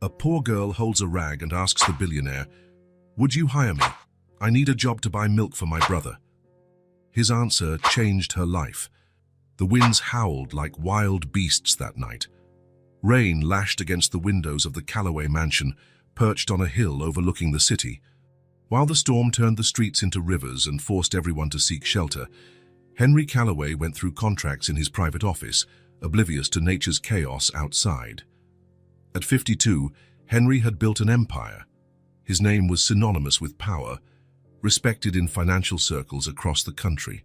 A poor girl holds a rag and asks the billionaire, "Would you hire me? I need a job to buy milk for my brother." His answer changed her life. The winds howled like wild beasts that night. Rain lashed against the windows of the Calloway mansion, perched on a hill overlooking the city. While the storm turned the streets into rivers and forced everyone to seek shelter, Henry Calloway went through contracts in his private office, oblivious to nature's chaos outside. At 52, Henry had built an empire. His name was synonymous with power, respected in financial circles across the country.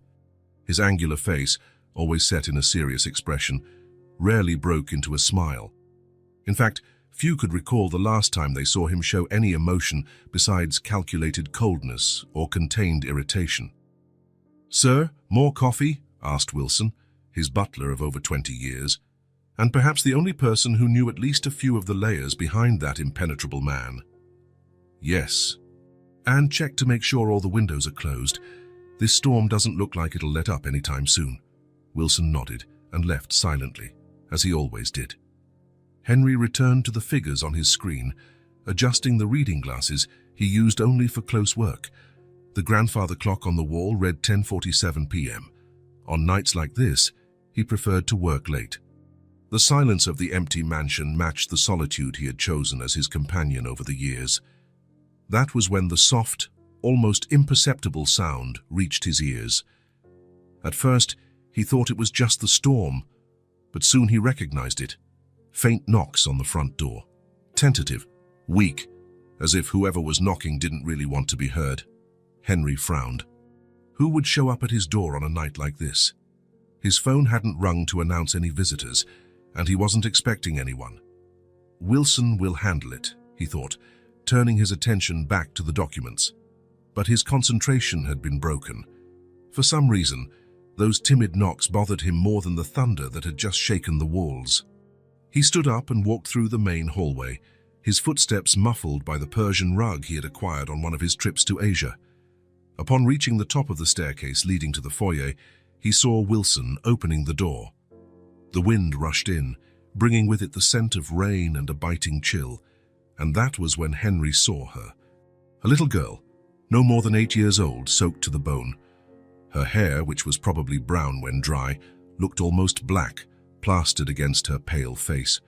His angular face, always set in a serious expression, rarely broke into a smile. In fact, few could recall the last time they saw him show any emotion besides calculated coldness or contained irritation. "Sir, more coffee?" asked Wilson, his butler of over 20 years, and perhaps the only person who knew at least a few of the layers behind that impenetrable man. "Yes. And check to make sure all the windows are closed. This storm doesn't look like it'll let up anytime soon." Wilson nodded and left silently, as he always did. Henry returned to the figures on his screen, adjusting the reading glasses he used only for close work. The grandfather clock on the wall read 10:47 p.m. On nights like this, he preferred to work late. The silence of the empty mansion matched the solitude he had chosen as his companion over the years. That was when the soft, almost imperceptible sound reached his ears. At first, he thought it was just the storm, but soon he recognized it. Faint knocks on the front door. Tentative, weak, as if whoever was knocking didn't really want to be heard. Henry frowned. Who would show up at his door on a night like this? His phone hadn't rung to announce any visitors, and he wasn't expecting anyone. Wilson will handle it, he thought, turning his attention back to the documents. But his concentration had been broken. For some reason, those timid knocks bothered him more than the thunder that had just shaken the walls. He stood up and walked through the main hallway, his footsteps muffled by the Persian rug he had acquired on one of his trips to Asia. Upon reaching the top of the staircase leading to the foyer, he saw Wilson opening the door. The wind rushed in, bringing with it the scent of rain and a biting chill, and that was when Henry saw her. A little girl, no more than 8 years old, soaked to the bone. Her hair, which was probably brown when dry, looked almost black, plastered against her pale face.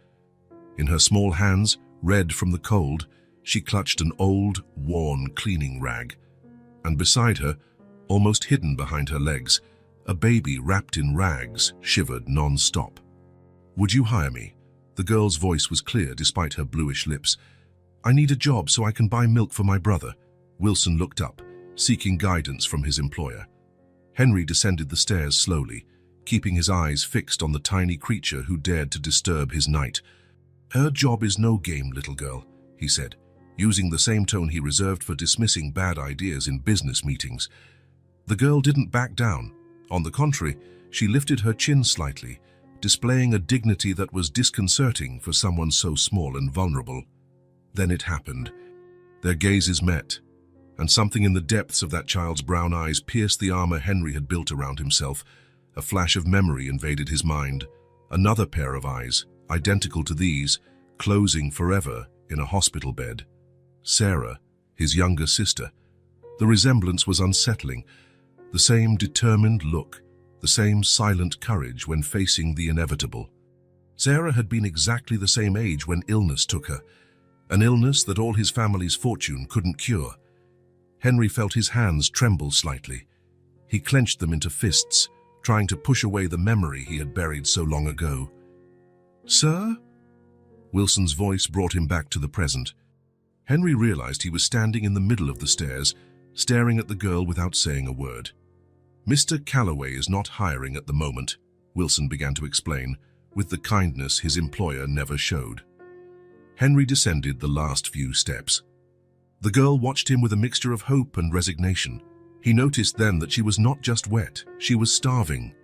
In her small hands, red from the cold, she clutched an old, worn cleaning rag. And beside her, almost hidden behind her legs, a baby wrapped in rags shivered non-stop. "Would you hire me?" The girl's voice was clear despite her bluish lips. "I need a job so I can buy milk for my brother." Wilson looked up, seeking guidance from his employer. Henry descended the stairs slowly, keeping his eyes fixed on the tiny creature who dared to disturb his night. "Her job is no game, little girl," he said, using the same tone he reserved for dismissing bad ideas in business meetings. The girl didn't back down. On the contrary, she lifted her chin slightly, displaying a dignity that was disconcerting for someone so small and vulnerable. Then it happened. Their gazes met, and something in the depths of that child's brown eyes pierced the armor Henry had built around himself. A flash of memory invaded his mind. Another pair of eyes, identical to these, closing forever in a hospital bed. Sarah, his younger sister. The resemblance was unsettling. The same determined look, the same silent courage when facing the inevitable. Sarah had been exactly the same age when illness took her, an illness that all his family's fortune couldn't cure. Henry felt his hands tremble slightly. He clenched them into fists, trying to push away the memory he had buried so long ago. "Sir?" Wilson's voice brought him back to the present. Henry realized he was standing in the middle of the stairs, staring at the girl without saying a word. "Mr. Calloway is not hiring at the moment," Wilson began to explain, with the kindness his employer never showed. Henry descended the last few steps. The girl watched him with a mixture of hope and resignation. He noticed then that she was not just wet, she was starving.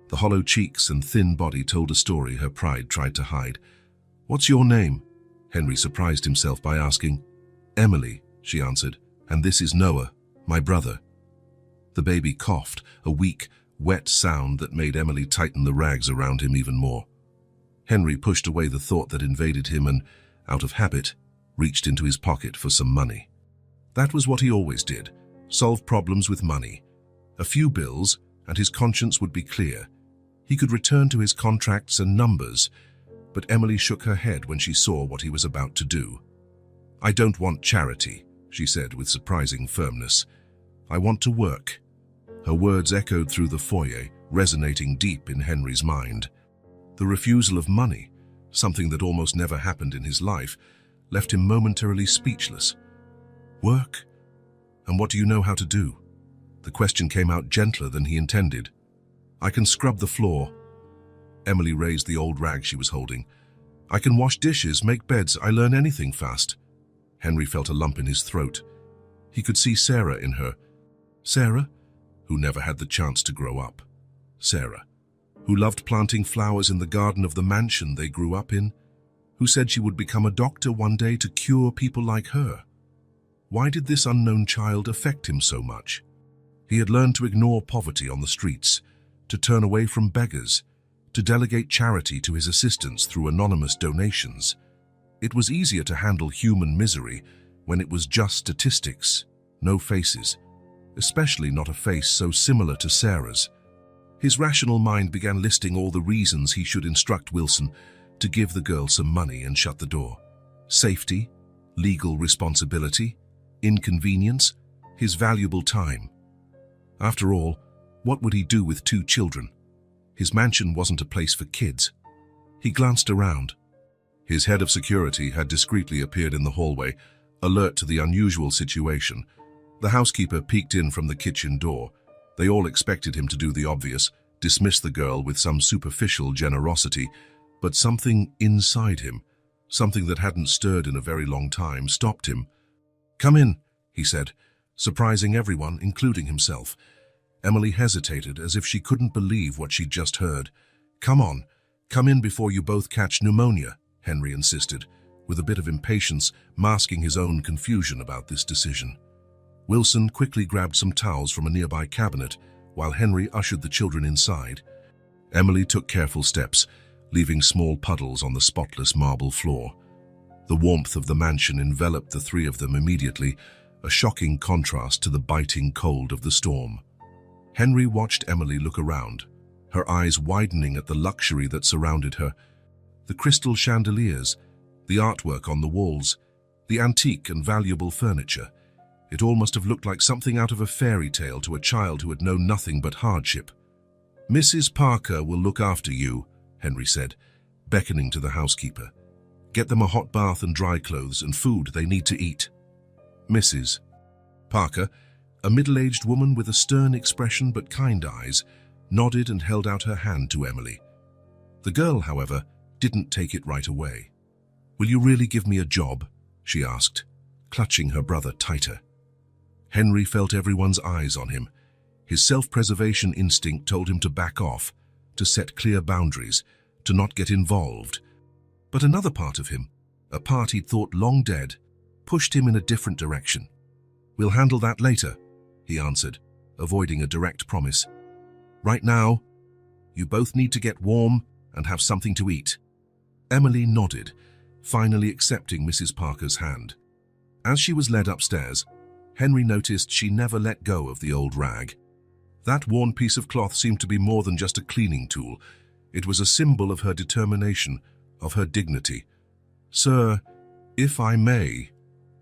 The hollow cheeks and thin body told a story her pride tried to hide. "What's your name?" Henry surprised himself by asking. "Emily," she answered, "and this is Noah, my brother." The baby coughed, a weak, wet sound that made Emily tighten the rags around him even more. Henry pushed away the thought that invaded him and out of habit, reached into his pocket for some money. That was what he always did, solve problems with money. A few bills, and his conscience would be clear. He could return to his contracts and numbers, but Emily shook her head when she saw what he was about to do. "I don't want charity," she said with surprising firmness. "I want to work." Her words echoed through the foyer, resonating deep in Henry's mind. The refusal of money, something that almost never happened in his life, left him momentarily speechless. "Work? And what do you know how to do?" The question came out gentler than he intended. "I can scrub the floor." Emily raised the old rag she was holding. "I can wash dishes, make beds, I learn anything fast." Henry felt a lump in his throat. He could see Sarah in her. Sarah, who never had the chance to grow up. Sarah, who loved planting flowers in the garden of the mansion they grew up in, who said she would become a doctor one day to cure people like her. Why did this unknown child affect him so much? He had learned to ignore poverty on the streets, to turn away from beggars, to delegate charity to his assistants through anonymous donations. It was easier to handle human misery when it was just statistics, no faces, especially not a face so similar to Sarah's. His rational mind began listing all the reasons he should instruct Wilson to give the girl some money and shut the door. Safety, legal responsibility, inconvenience, his valuable time. After all, what would he do with 2 children? His mansion wasn't a place for kids. He glanced around. His head of security had discreetly appeared in the hallway, alert to the unusual situation. The housekeeper peeked in from the kitchen door. They all expected him to do the obvious, dismiss the girl with some superficial generosity, but something inside him, something that hadn't stirred in a very long time, stopped him. "Come in," he said, surprising everyone, including himself. Emily hesitated as if she couldn't believe what she'd just heard. "Come on, come in before you both catch pneumonia," Henry insisted, with a bit of impatience masking his own confusion about this decision. Wilson quickly grabbed some towels from a nearby cabinet while Henry ushered the children inside. Emily took careful steps, leaving small puddles on the spotless marble floor. The warmth of the mansion enveloped the 3 of them immediately, a shocking contrast to the biting cold of the storm. Henry watched Emily look around, her eyes widening at the luxury that surrounded her. The crystal chandeliers, the artwork on the walls, the antique and valuable furniture. It all must have looked like something out of a fairy tale to a child who had known nothing but hardship. "Mrs. Parker will look after you," Henry said, beckoning to the housekeeper. "Get them a hot bath and dry clothes and food they need to eat." Mrs. Parker, a middle-aged woman with a stern expression but kind eyes, nodded and held out her hand to Emily. The girl, however, didn't take it right away. "Will you really give me a job?" she asked, clutching her brother tighter. Henry felt everyone's eyes on him. His self-preservation instinct told him to back off, to set clear boundaries, to not get involved. But another part of him, a part he'd thought long dead, pushed him in a different direction. "We'll handle that later," he answered, avoiding a direct promise. "Right now, you both need to get warm and have something to eat." Emily nodded, finally accepting Mrs. Parker's hand. As she was led upstairs, Henry noticed she never let go of the old rag. That worn piece of cloth seemed to be more than just a cleaning tool. It was a symbol of her determination, of her dignity. "Sir, if I may,"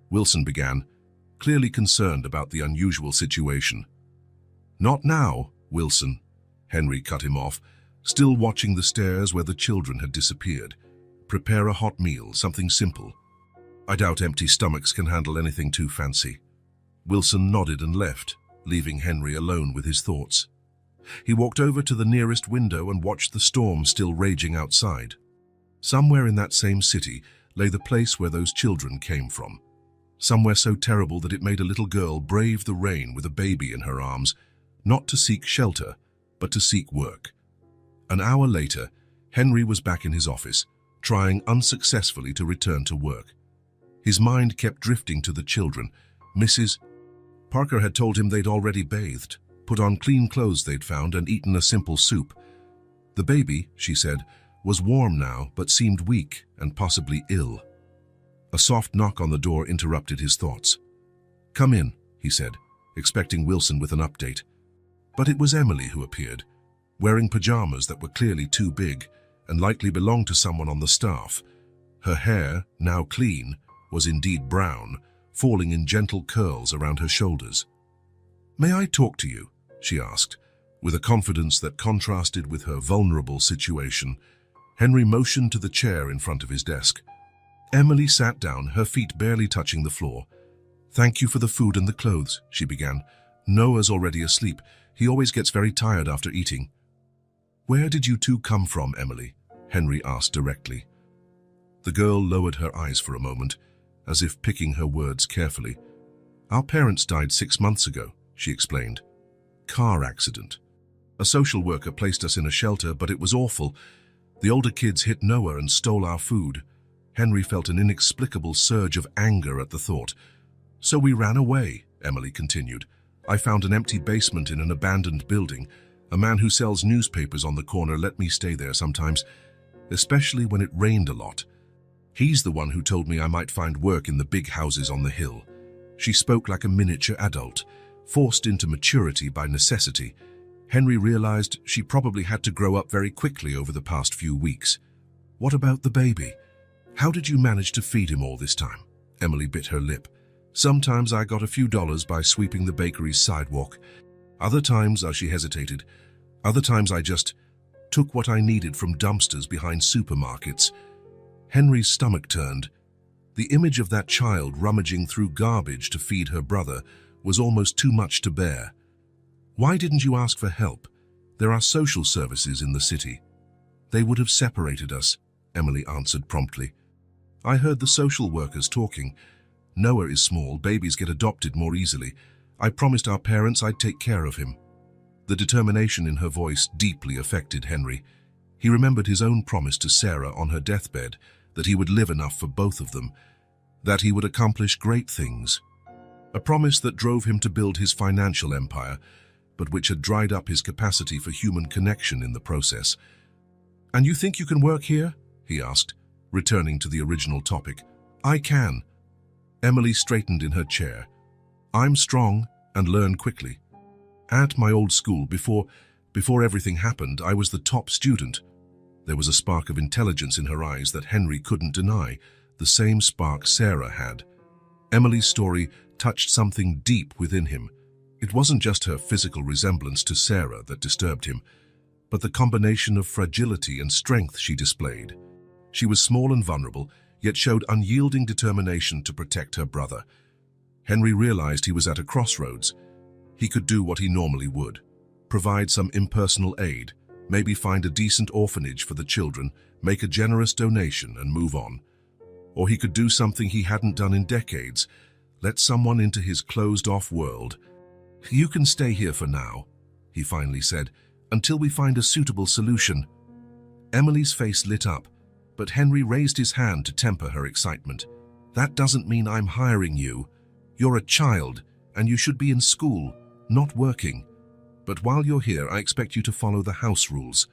Wilson began, clearly concerned about the unusual situation. "Not now, Wilson," Henry cut him off, still watching the stairs where the children had disappeared. "Prepare a hot meal, something simple. I doubt empty stomachs can handle anything too fancy." Wilson nodded and left, leaving Henry alone with his thoughts. He walked over to the nearest window and watched the storm still raging outside. Somewhere in that same city lay the place where those children came from. Somewhere so terrible that it made a little girl brave the rain with a baby in her arms, not to seek shelter, but to seek work. An hour later, Henry was back in his office, trying unsuccessfully to return to work. His mind kept drifting to the children. Mrs. Parker had told him they'd already bathed, put on clean clothes they'd found, and eaten a simple soup. The baby, she said, was warm now but seemed weak and possibly ill. A soft knock on the door interrupted his thoughts. "Come in," he said, expecting Wilson with an update. But it was Emily who appeared, wearing pajamas that were clearly too big and likely belonged to someone on the staff. Her hair, now clean, was indeed brown, falling in gentle curls around her shoulders. "May I talk to you?" she asked, with a confidence that contrasted with her vulnerable situation. Henry motioned to the chair in front of his desk. Emily sat down, her feet barely touching the floor. "Thank you for the food and the clothes," she began. "Noah's already asleep. He always gets very tired after eating." "Where did you two come from, Emily?" Henry asked directly. The girl lowered her eyes for a moment, as if picking her words carefully. "Our parents died 6 months ago," she explained. "Car accident. A social worker placed us in a shelter, but it was awful. The older kids hit Noah and stole our food." Henry felt an inexplicable surge of anger at the thought. "So we ran away," Emily continued. "I found an empty basement in an abandoned building. A man who sells newspapers on the corner let me stay there sometimes, especially when it rained a lot. He's the one who told me I might find work in the big houses on the hill." She spoke like a miniature adult, forced into maturity by necessity. Henry realized she probably had to grow up very quickly over the past few weeks. "What about the baby? How did you manage to feed him all this time?" Emily bit her lip. "Sometimes I got a few dollars by sweeping the bakery's sidewalk. Other times," she hesitated, "other times I just took what I needed from dumpsters behind supermarkets." Henry's stomach turned. The image of that child rummaging through garbage to feed her brother was almost too much to bear. "Why didn't you ask for help? There are social services in the city." "They would have separated us," Emily answered promptly. "I heard the social workers talking. Noah is small, babies get adopted more easily. I promised our parents I'd take care of him." The determination in her voice deeply affected Henry. He remembered his own promise to Sarah on her deathbed, that he would live enough for both of them, that he would accomplish great things. A promise that drove him to build his financial empire, but which had dried up his capacity for human connection in the process. "And you think you can work here?" he asked, returning to the original topic. "I can." Emily straightened in her chair. "I'm strong and learn quickly. At my old school, before everything happened, I was the top student." There was a spark of intelligence in her eyes that Henry couldn't deny, the same spark Sarah had. Emily's story touched something deep within him. It wasn't just her physical resemblance to Sarah that disturbed him, but the combination of fragility and strength she displayed. She was small and vulnerable, yet showed unyielding determination to protect her brother. Henry realized he was at a crossroads. He could do what he normally would: provide some impersonal aid, maybe find a decent orphanage for the children, make a generous donation and move on. Or he could do something he hadn't done in decades: let someone into his closed-off world. "You can stay here for now," he finally said, "until we find a suitable solution." Emily's face lit up, but Henry raised his hand to temper her excitement. "That doesn't mean I'm hiring you. You're a child, and you should be in school, not working. But while you're here, I expect you to follow the house rules."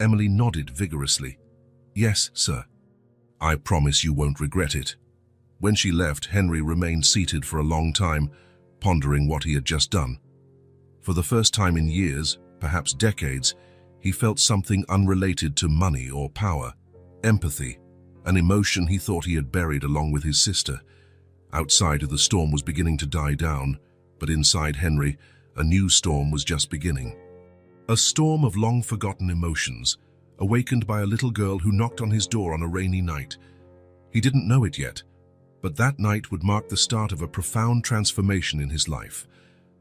Emily nodded vigorously. "Yes, sir." "I promise you won't regret it." When she left, Henry remained seated for a long time, pondering what he had just done. For the first time in years, perhaps decades, he felt something unrelated to money or power: empathy, an emotion he thought he had buried along with his sister. Outside, the storm was beginning to die down, but inside Henry, a new storm was just beginning. A storm of long-forgotten emotions, awakened by a little girl who knocked on his door on a rainy night. He didn't know it yet, but that night would mark the start of a profound transformation in his life,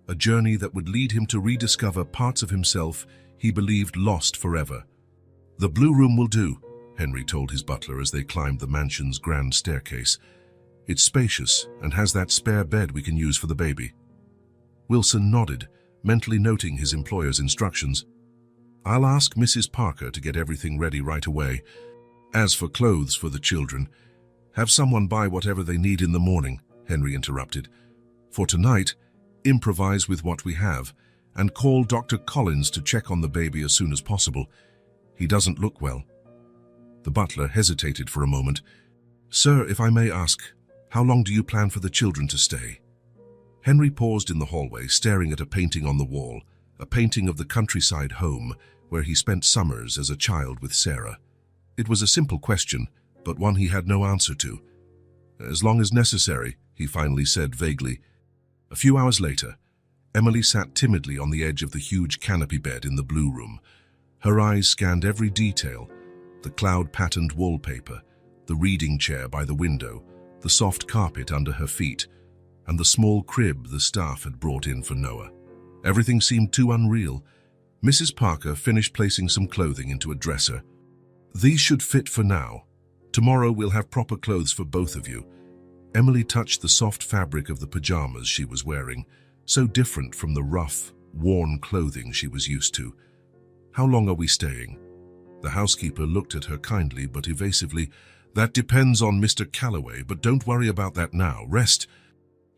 a journey that would lead him to rediscover parts of himself he believed lost forever. "The blue room will do," Henry told his butler as they climbed the mansion's grand staircase. "It's spacious and has that spare bed we can use for the baby." Wilson nodded, mentally noting his employer's instructions. "I'll ask Mrs. Parker to get everything ready right away. As for clothes for the children, have someone buy whatever they need in the morning," Henry interrupted. "For tonight, improvise with what we have, and call Dr. Collins to check on the baby as soon as possible. He doesn't look well." The butler hesitated for a moment. Sir, if I may ask, how long do you plan for the children to stay? Henry paused in the hallway, staring at a painting on the wall, a painting of the countryside home where he spent summers as a child with Sarah. It was a simple question, but one he had no answer to. As long as necessary, he finally said vaguely. A few hours later, Emily sat timidly on the edge of the huge canopy bed in the blue room. Her eyes scanned every detail: the cloud-patterned wallpaper, the reading chair by the window, the soft carpet under her feet, and the small crib the staff had brought in for Noah. Everything seemed too unreal. Mrs. Parker finished placing some clothing into a dresser. These should fit for now. Tomorrow we'll have proper clothes for both of you. Emily touched the soft fabric of the pajamas she was wearing, so different from the rough, worn clothing she was used to. How long are we staying? The housekeeper looked at her kindly but evasively. That depends on Mr. Calloway, but don't worry about that now. Rest.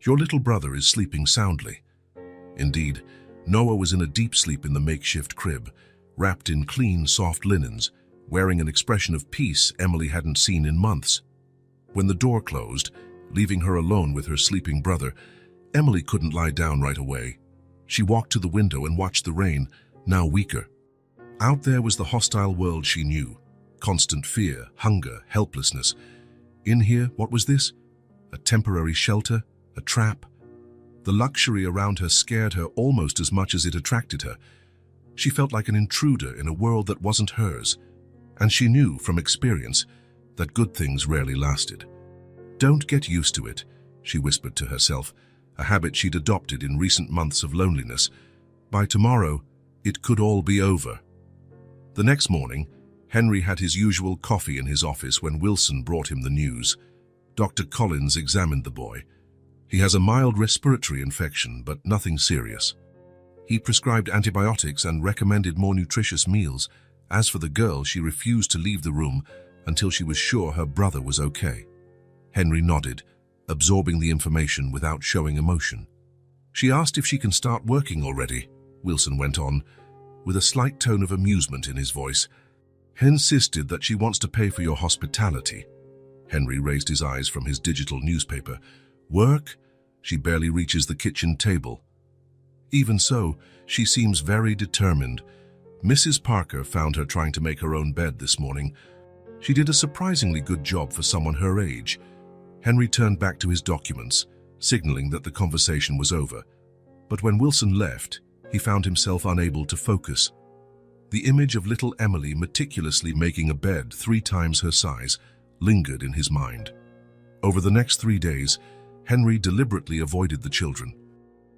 Your little brother is sleeping soundly. Indeed, Noah was in a deep sleep in the makeshift crib, wrapped in clean, soft linens, wearing an expression of peace Emily hadn't seen in months. When the door closed, leaving her alone with her sleeping brother, Emily couldn't lie down right away. She walked to the window and watched the rain, now weaker. Out there was the hostile world she knew. Constant fear, hunger, helplessness. In here, what was this? A temporary shelter? A trap? The luxury around her scared her almost as much as it attracted her. She felt like an intruder in a world that wasn't hers, and she knew from experience that good things rarely lasted. Don't get used to it, she whispered to herself, a habit she'd adopted in recent months of loneliness. By tomorrow, it could all be over. The next morning, Henry had his usual coffee in his office when Wilson brought him the news. Dr. Collins examined the boy. He has a mild respiratory infection, but nothing serious. He prescribed antibiotics and recommended more nutritious meals. As for the girl, she refused to leave the room until she was sure her brother was okay. Henry nodded, absorbing the information without showing emotion. She asked if she can start working already, Wilson went on, with a slight tone of amusement in his voice. He insisted that she wants to pay for your hospitality. Henry raised his eyes from his digital newspaper. Work? She barely reaches the kitchen table. Even so, she seems very determined. Mrs. Parker found her trying to make her own bed this morning. She did a surprisingly good job for someone her age. Henry turned back to his documents, signaling that the conversation was over. But when Wilson left, he found himself unable to focus. The image of little Emily meticulously making a bed 3 times her size lingered in his mind. Over the next 3 days, Henry deliberately avoided the children.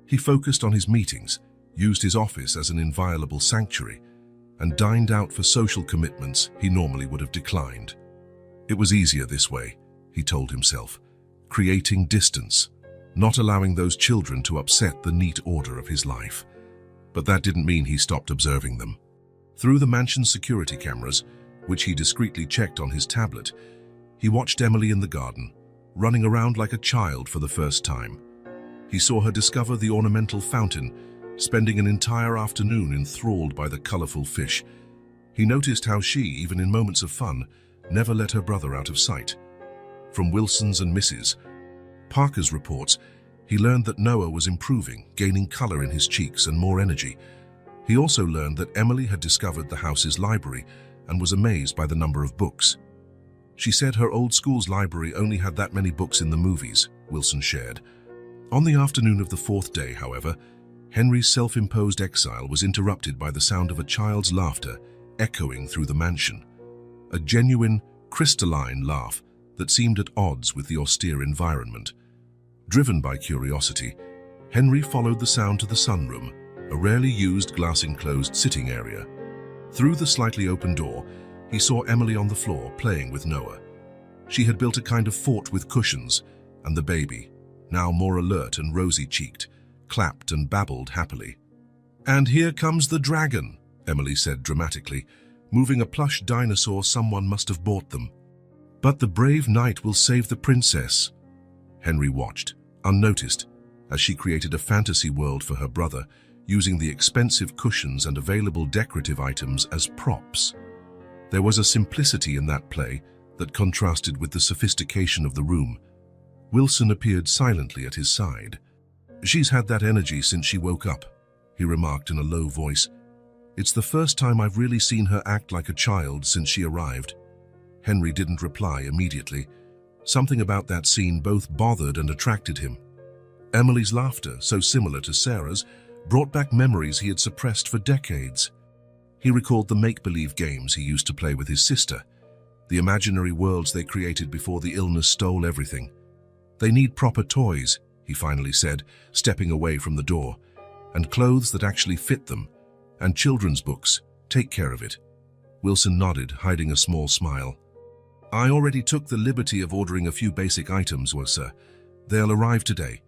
He focused on his meetings, used his office as an inviolable sanctuary, and dined out for social commitments he normally would have declined. It was easier this way, he told himself, creating distance, not allowing those children to upset the neat order of his life. But that didn't mean he stopped observing them. Through the mansion's security cameras, which he discreetly checked on his tablet, he watched Emily in the garden, running around like a child for the first time. He saw her discover the ornamental fountain, spending an entire afternoon enthralled by the colorful fish. He noticed how she, even in moments of fun, never let her brother out of sight. From Wilson's and Mrs. Parker's reports, he learned that Noah was improving, gaining color in his cheeks and more energy. He also learned that Emily had discovered the house's library and was amazed by the number of books. She said her old school's library only had that many books in the movies, Wilson shared. On the afternoon of the 4th day, however, Henry's self-imposed exile was interrupted by the sound of a child's laughter echoing through the mansion. A genuine, crystalline laugh that seemed at odds with the austere environment. Driven by curiosity, Henry followed the sound to the sunroom, a rarely used glass-enclosed sitting area. Through the slightly open door, he saw Emily on the floor playing with Noah. She had built a kind of fort with cushions, and the baby, now more alert and rosy-cheeked, clapped and babbled happily. "And here comes the dragon," Emily said dramatically, moving a plush dinosaur someone must have bought them. "But the brave knight will save the princess." Henry watched, unnoticed, as she created a fantasy world for her brother, using the expensive cushions and available decorative items as props. There was a simplicity in that play that contrasted with the sophistication of the room. Wilson appeared silently at his side. "She's had that energy since she woke up," he remarked in a low voice. "It's the first time I've really seen her act like a child since she arrived." Henry didn't reply immediately. Something about that scene both bothered and attracted him. Emily's laughter, so similar to Sarah's, brought back memories he had suppressed for decades. He recalled the make-believe games he used to play with his sister, the imaginary worlds they created before the illness stole everything. "They need proper toys," he finally said, stepping away from the door, "and clothes that actually fit them, and children's books. Take care of it." Wilson nodded, hiding a small smile. "I already took the liberty of ordering a few basic items, sir. They'll arrive today."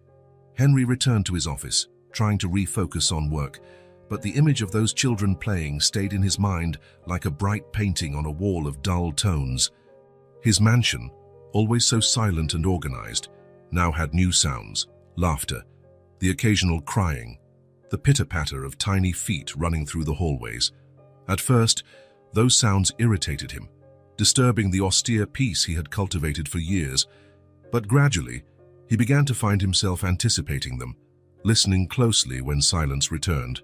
Henry returned to his office, trying to refocus on work, but the image of those children playing stayed in his mind like a bright painting on a wall of dull tones. His mansion, always so silent and organized, now had new sounds: laughter, the occasional crying, the pitter-patter of tiny feet running through the hallways. At first, those sounds irritated him, disturbing the austere peace he had cultivated for years, but gradually, he began to find himself anticipating them, listening closely when silence returned.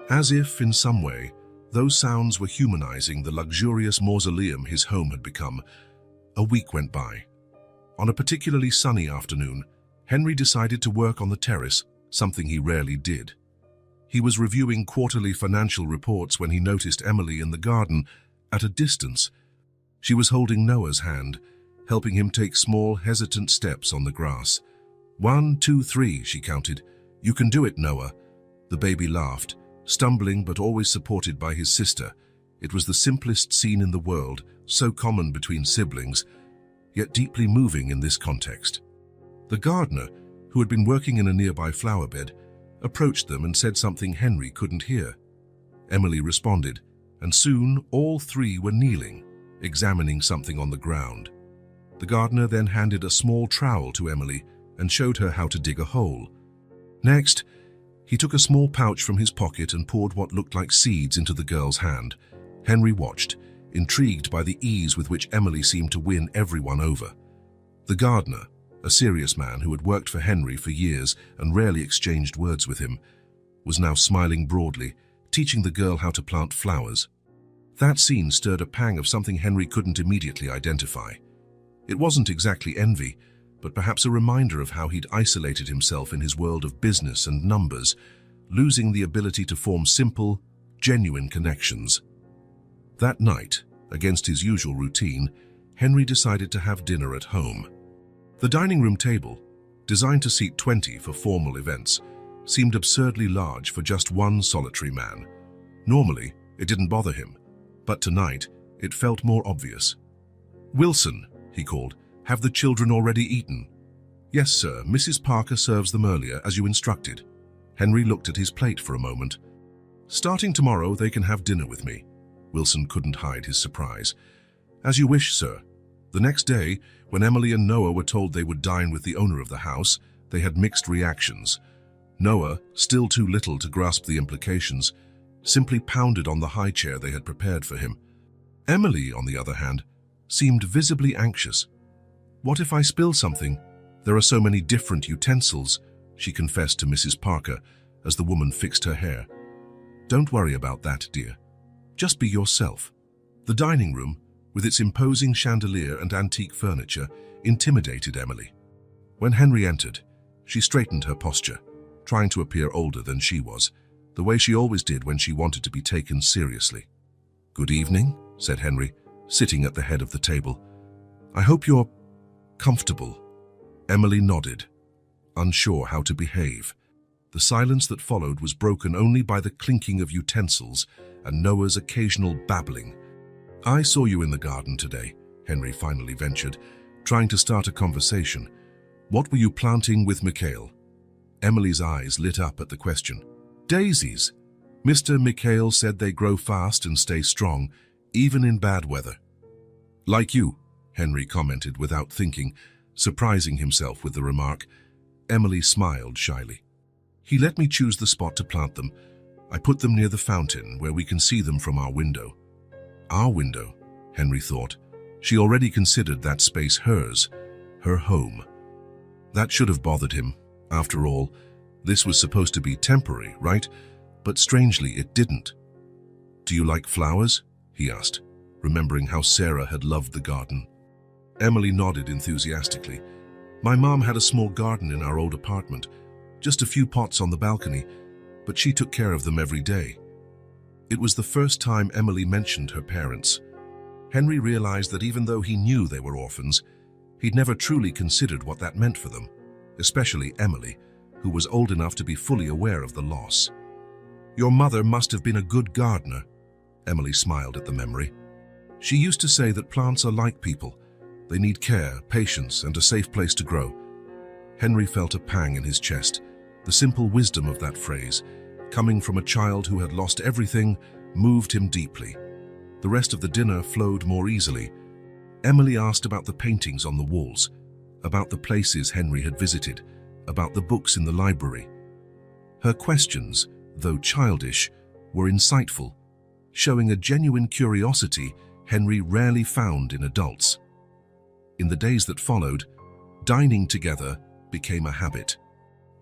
As if, in some way, those sounds were humanizing the luxurious mausoleum his home had become. A week went by. On a particularly sunny afternoon, Henry decided to work on the terrace, something he rarely did. He was reviewing quarterly financial reports when he noticed Emily in the garden, at a distance. She was holding Noah's hand, helping him take small, hesitant steps on the grass. 1, 2, 3, she counted. "You can do it, Noah." The baby laughed, stumbling but always supported by his sister. It was the simplest scene in the world, so common between siblings, yet deeply moving in this context. The gardener, who had been working in a nearby flower bed, approached them and said something Henry couldn't hear. Emily responded, and soon all three were kneeling, examining something on the ground. The gardener then handed a small trowel to Emily and showed her how to dig a hole. Next, he took a small pouch from his pocket and poured what looked like seeds into the girl's hand. Henry watched, intrigued by the ease with which Emily seemed to win everyone over. The gardener, a serious man who had worked for Henry for years and rarely exchanged words with him, was now smiling broadly, teaching the girl how to plant flowers. That scene stirred a pang of something Henry couldn't immediately identify. It wasn't exactly envy, but perhaps a reminder of how he'd isolated himself in his world of business and numbers, losing the ability to form simple, genuine connections. That night, against his usual routine, Henry decided to have dinner at home. The dining room table, designed to seat 20 for formal events, seemed absurdly large for just one solitary man. Normally, it didn't bother him, but tonight, it felt more obvious. "Wilson," he called, "have the children already eaten?" "Yes, sir. Mrs. Parker serves them earlier, as you instructed." Henry looked at his plate for a moment. "Starting tomorrow, they can have dinner with me." Wilson couldn't hide his surprise. "As you wish, sir." The next day, when Emily and Noah were told they would dine with the owner of the house, they had mixed reactions. Noah, still too little to grasp the implications, simply pounded on the high chair they had prepared for him. Emily, on the other hand, seemed visibly anxious. "What if I spill something? There are so many different utensils," she confessed to Mrs. Parker as the woman fixed her hair. "Don't worry about that, dear. Just be yourself." The dining room, with its imposing chandelier and antique furniture, intimidated Emily. When Henry entered, she straightened her posture, trying to appear older than she was, the way she always did when she wanted to be taken seriously. "Good evening," said Henry, sitting at the head of the table. "I hope you're comfortable." Emily nodded, unsure how to behave. The silence that followed was broken only by the clinking of utensils and Noah's occasional babbling. "I saw you in the garden today," Henry finally ventured, trying to start a conversation. "What were you planting with Mikhail?" Emily's eyes lit up at the question. "Daisies. Mr. Mikhail said they grow fast and stay strong, even in bad weather." "Like you," Henry commented without thinking, surprising himself with the remark. Emily smiled shyly. "He let me choose the spot to plant them. I put them near the fountain, where we can see them from our window." Our window, Henry thought. She already considered that space hers, her home. That should have bothered him. After all, this was supposed to be temporary, right? But strangely, it didn't. "Do you like flowers?" he asked, remembering how Sarah had loved the garden. Emily nodded enthusiastically. "My mom had a small garden in our old apartment, just a few pots on the balcony, but she took care of them every day." It was the first time Emily mentioned her parents. Henry realized that even though he knew they were orphans, he'd never truly considered what that meant for them, especially Emily, who was old enough to be fully aware of the loss. "Your mother must have been a good gardener," Emily smiled at the memory. "She used to say that plants are like people. They need care, patience, and a safe place to grow." Henry felt a pang in his chest. The simple wisdom of that phrase, coming from a child who had lost everything, moved him deeply. The rest of the dinner flowed more easily. Emily asked about the paintings on the walls, about the places Henry had visited, about the books in the library. Her questions, though childish, were insightful, showing a genuine curiosity Henry rarely found in adults. In the days that followed, dining together became a habit.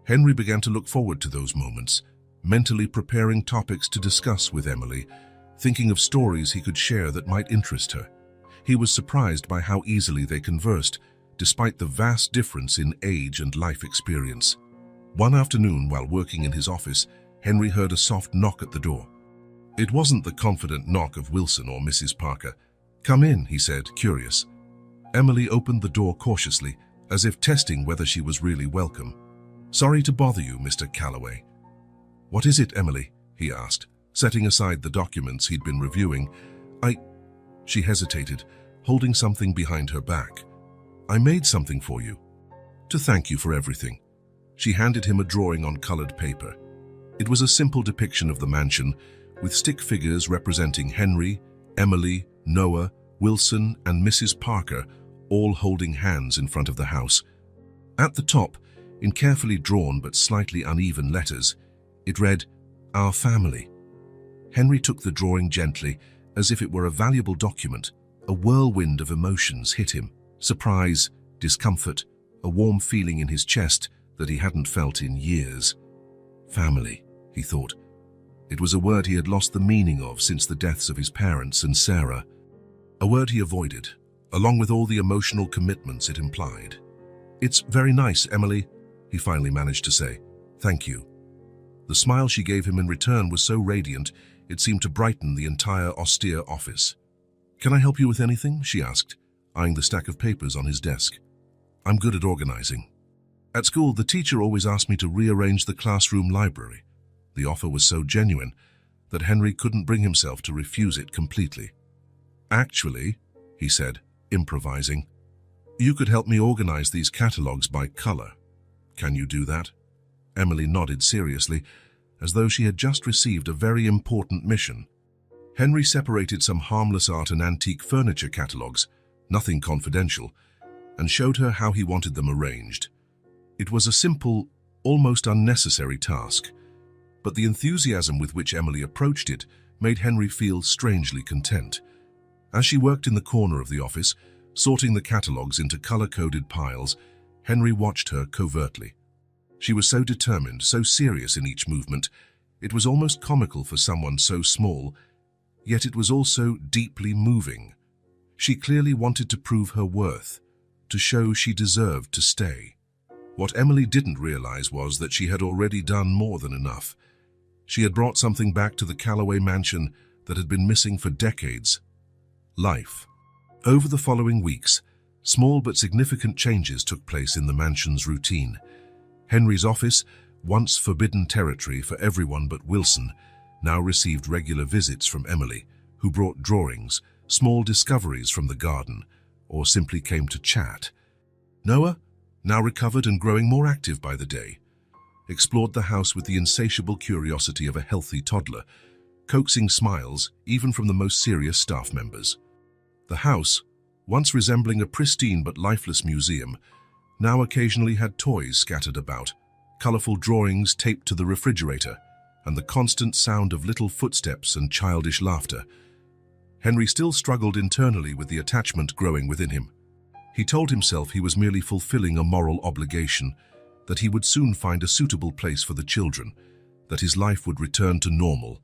Henry began to look forward to those moments, mentally preparing topics to discuss with Emily, thinking of stories he could share that might interest her. He was surprised by how easily they conversed, despite the vast difference in age and life experience. One afternoon, while working in his office, Henry heard a soft knock at the door. It wasn't the confident knock of Wilson or Mrs. Parker. "Come in," he said, curious. Emily opened the door cautiously, as if testing whether she was really welcome. "Sorry to bother you, Mr. Calloway." "What is it, Emily?" he asked, setting aside the documents he'd been reviewing. She hesitated, holding something behind her back. "I made something for you. To thank you for everything." She handed him a drawing on colored paper. It was a simple depiction of the mansion, with stick figures representing Henry, Emily, Noah, Wilson, and Mrs. Parker, all holding hands in front of the house. At the top, in carefully drawn but slightly uneven letters, it read, "Our family." Henry took the drawing gently, as if it were a valuable document. A whirlwind of emotions hit him: surprise, discomfort, a warm feeling in his chest that he hadn't felt in years. Family, he thought. It was a word he had lost the meaning of since the deaths of his parents and Sarah. A word he avoided, along with all the emotional commitments it implied. "It's very nice, Emily," he finally managed to say. "Thank you." The smile she gave him in return was so radiant, it seemed to brighten the entire austere office. "Can I help you with anything?" she asked, eyeing the stack of papers on his desk. "I'm good at organizing. At school, the teacher always asked me to rearrange the classroom library." The offer was so genuine that Henry couldn't bring himself to refuse it completely. "Actually," he said, improvising, "you could help me organize these catalogs by color. Can you do that?" Emily nodded seriously, as though she had just received a very important mission. Henry separated some harmless art and antique furniture catalogs, nothing confidential, and showed her how he wanted them arranged. It was a simple, almost unnecessary task, but the enthusiasm with which Emily approached it made Henry feel strangely content. As she worked in the corner of the office, sorting the catalogs into color-coded piles, Henry watched her covertly. She was so determined, so serious in each movement. It was almost comical for someone so small, yet it was also deeply moving. She clearly wanted to prove her worth, to show she deserved to stay. What Emily didn't realize was that she had already done more than enough. She had brought something back to the Calloway mansion that had been missing for decades: life. Over the following weeks, small but significant changes took place in the mansion's routine. Henry's office, once forbidden territory for everyone but Wilson, now received regular visits from Emily, who brought drawings, small discoveries from the garden, or simply came to chat. Noah, now recovered and growing more active by the day, explored the house with the insatiable curiosity of a healthy toddler, coaxing smiles even from the most serious staff members. The house, once resembling a pristine but lifeless museum, now occasionally had toys scattered about, colorful drawings taped to the refrigerator, and the constant sound of little footsteps and childish laughter. Henry still struggled internally with the attachment growing within him. He told himself he was merely fulfilling a moral obligation, that he would soon find a suitable place for the children, that his life would return to normal.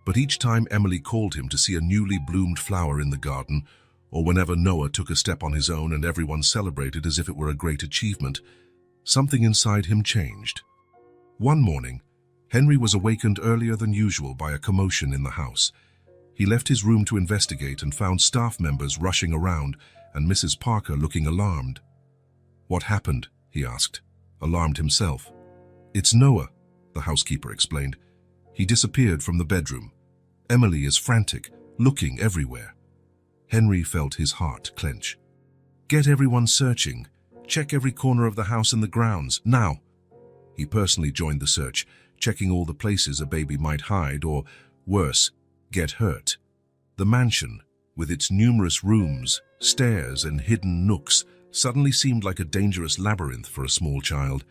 But each time Emily called him to see a newly bloomed flower in the garden, or whenever Noah took a step on his own and everyone celebrated as if it were a great achievement, something inside him changed. One morning, Henry was awakened earlier than usual by a commotion in the house. He left his room to investigate and found staff members rushing around and Mrs. Parker looking alarmed. "What happened?" he asked, alarmed himself. "It's Noah," the housekeeper explained. "He disappeared from the bedroom. Emily is frantic, looking everywhere." Henry felt his heart clench. "Get everyone searching. Check every corner of the house and the grounds, now." He personally joined the search, checking all the places a baby might hide or, worse, get hurt. The mansion, with its numerous rooms, stairs, and hidden nooks, suddenly seemed like a dangerous labyrinth for a small child.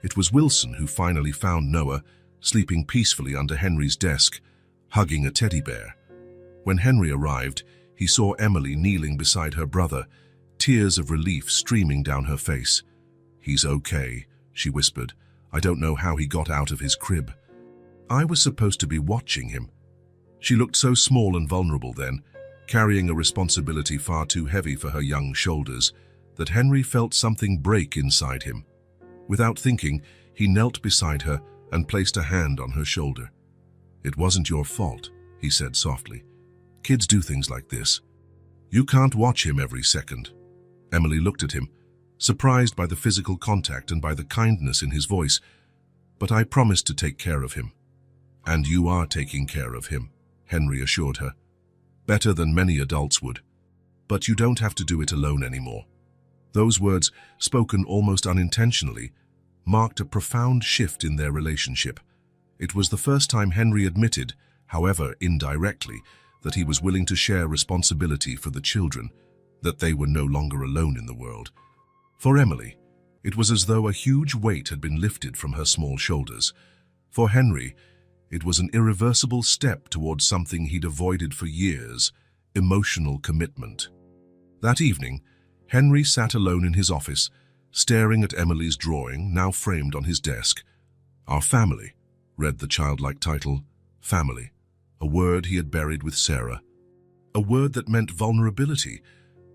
It was Wilson who finally found Noah, sleeping peacefully under Henry's desk, hugging a teddy bear. When Henry arrived, he saw Emily kneeling beside her brother, tears of relief streaming down her face. "He's okay," she whispered. "I don't know how he got out of his crib. I was supposed to be watching him." She looked so small and vulnerable then, carrying a responsibility far too heavy for her young shoulders, that Henry felt something break inside him. Without thinking, he knelt beside her and placed a hand on her shoulder. "It wasn't your fault," he said softly. "Kids do things like this. You can't watch him every second." Emily looked at him, surprised by the physical contact and by the kindness in his voice. "But I promised to take care of him." "And you are taking care of him," Henry assured her. "Better than many adults would. But you don't have to do it alone anymore." Those words, spoken almost unintentionally, marked a profound shift in their relationship. It was the first time Henry admitted, however indirectly, that he was willing to share responsibility for the children, that they were no longer alone in the world. For Emily, it was as though a huge weight had been lifted from her small shoulders. For Henry, it was an irreversible step towards something he'd avoided for years, emotional commitment. That evening, Henry sat alone in his office, staring at Emily's drawing, now framed on his desk. "Our family," read the childlike title. Family, a word he had buried with Sarah. A word that meant vulnerability,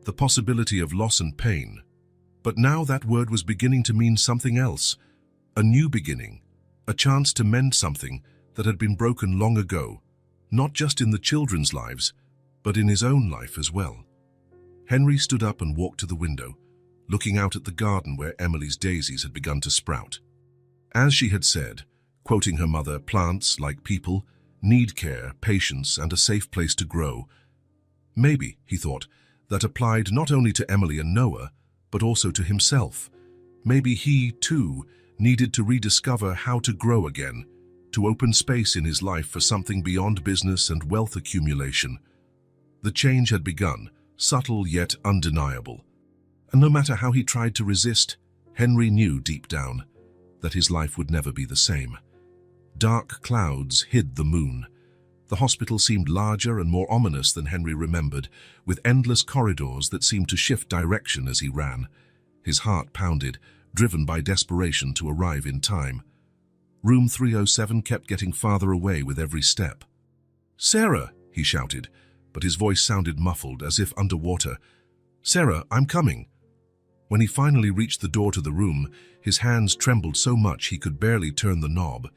the possibility of loss and pain. But now that word was beginning to mean something else. A new beginning, a chance to mend something that had been broken long ago, not just in the children's lives, but in his own life as well. Henry stood up and walked to the window, looking out at the garden where Emily's daisies had begun to sprout. As she had said, quoting her mother, plants, like people, need care, patience, and a safe place to grow. Maybe, he thought, that applied not only to Emily and Noah, but also to himself. Maybe he, too, needed to rediscover how to grow again, to open space in his life for something beyond business and wealth accumulation. The change had begun, subtle yet undeniable. And no matter how he tried to resist, Henry knew deep down that his life would never be the same. Dark clouds hid the moon. The hospital seemed larger and more ominous than Henry remembered, with endless corridors that seemed to shift direction as he ran. His heart pounded, driven by desperation to arrive in time. Room 307 kept getting farther away with every step. "Sarah!" he shouted, but his voice sounded muffled, as if underwater. "Sarah, I'm coming." When he finally reached the door to the room, his hands trembled so much he could barely turn the knob.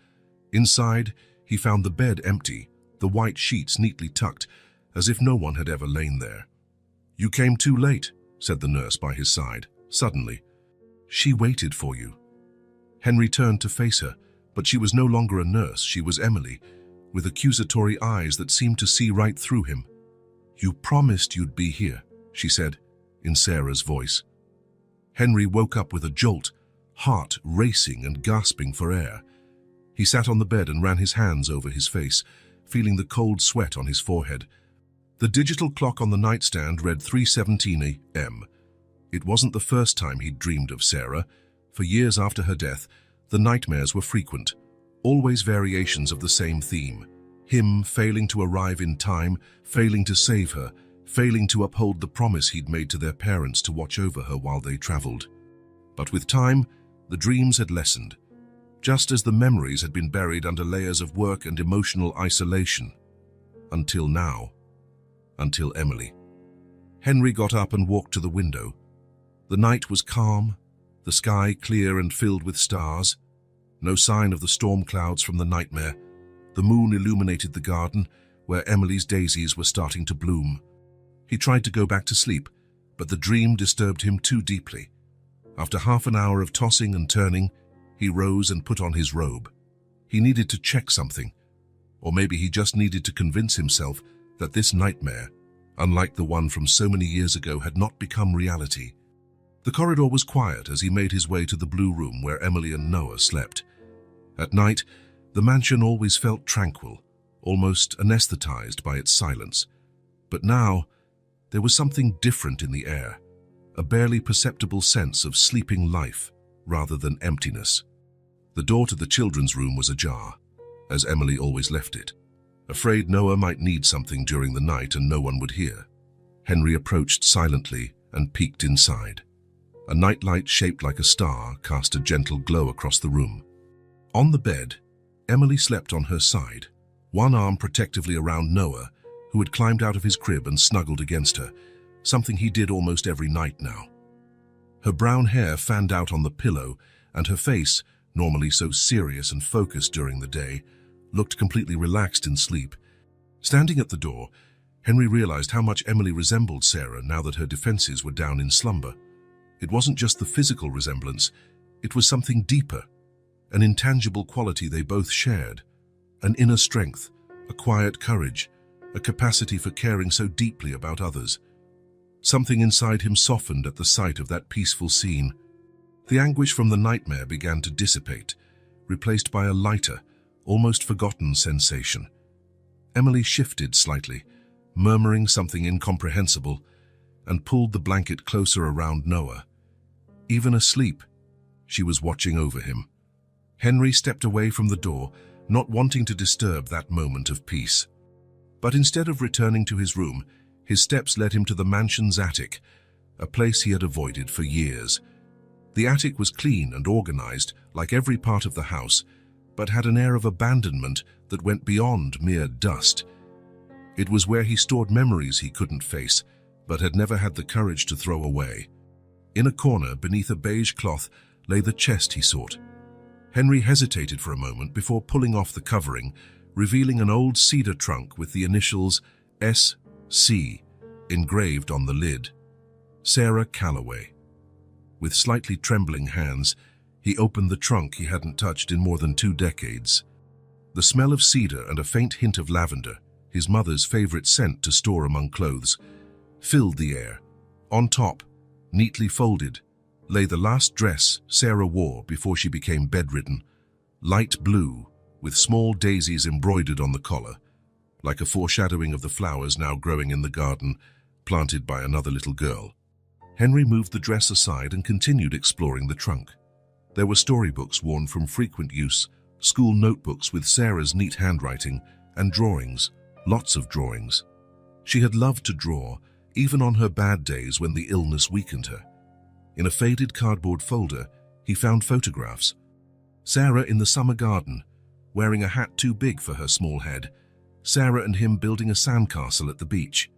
Inside, he found the bed empty, the white sheets neatly tucked, as if no one had ever lain there. "You came too late," said the nurse by his side, suddenly. "She waited for you." Henry turned to face her, but she was no longer a nurse, she was Emily, with accusatory eyes that seemed to see right through him. "You promised you'd be here," she said, in Sarah's voice. Henry woke up with a jolt, heart racing and gasping for air. He sat on the bed and ran his hands over his face, feeling the cold sweat on his forehead. The digital clock on the nightstand read 3:17 a.m. It wasn't the first time he'd dreamed of Sarah. For years after her death, the nightmares were frequent, always variations of the same theme. Him failing to arrive in time, failing to save her, failing to uphold the promise he'd made to their parents to watch over her while they traveled. But with time, the dreams had lessened, just as the memories had been buried under layers of work and emotional isolation. Until now. Until Emily. Henry got up and walked to the window. The night was calm, the sky clear and filled with stars. No sign of the storm clouds from the nightmare. The moon illuminated the garden, where Emily's daisies were starting to bloom. He tried to go back to sleep, but the dream disturbed him too deeply. After half an hour of tossing and turning, he rose and put on his robe. He needed to check something, or maybe he just needed to convince himself that this nightmare, unlike the one from so many years ago, had not become reality. The corridor was quiet as he made his way to the blue room where Emily and Noah slept. At night, the mansion always felt tranquil, almost anesthetized by its silence. But now, there was something different in the air, a barely perceptible sense of sleeping life rather than emptiness. The door to the children's room was ajar, as Emily always left it, afraid Noah might need something during the night and no one would hear. Henry approached silently and peeked inside. A nightlight shaped like a star cast a gentle glow across the room. On the bed, Emily slept on her side, one arm protectively around Noah, who had climbed out of his crib and snuggled against her, something he did almost every night now. Her brown hair fanned out on the pillow, and her face, normally so serious and focused during the day, looked completely relaxed in sleep. Standing at the door, Henry realized how much Emily resembled Sarah now that her defenses were down in slumber. It wasn't just the physical resemblance, it was something deeper, an intangible quality they both shared, an inner strength, a quiet courage, a capacity for caring so deeply about others. Something inside him softened at the sight of that peaceful scene. The anguish from the nightmare began to dissipate, replaced by a lighter, almost forgotten sensation. Emily shifted slightly, murmuring something incomprehensible, and pulled the blanket closer around Noah. Even asleep, she was watching over him. Henry stepped away from the door, not wanting to disturb that moment of peace. But instead of returning to his room, his steps led him to the mansion's attic, a place he had avoided for years. The attic was clean and organized, like every part of the house, but had an air of abandonment that went beyond mere dust. It was where he stored memories he couldn't face, but had never had the courage to throw away. In a corner, beneath a beige cloth, lay the chest he sought. Henry hesitated for a moment before pulling off the covering, revealing an old cedar trunk with the initials S.C. engraved on the lid. Sarah Calloway. With slightly trembling hands, he opened the trunk he hadn't touched in more than 2 decades. The smell of cedar and a faint hint of lavender, his mother's favorite scent to store among clothes, filled the air. On top, neatly folded, lay the last dress Sarah wore before she became bedridden, light blue, with small daisies embroidered on the collar, like a foreshadowing of the flowers now growing in the garden, planted by another little girl. Henry moved the dress aside and continued exploring the trunk. There were storybooks worn from frequent use, school notebooks with Sarah's neat handwriting, and drawings, lots of drawings. She had loved to draw, even on her bad days when the illness weakened her. In a faded cardboard folder, he found photographs. Sarah in the summer garden, wearing a hat too big for her small head. Sarah and him building a sandcastle at the beach.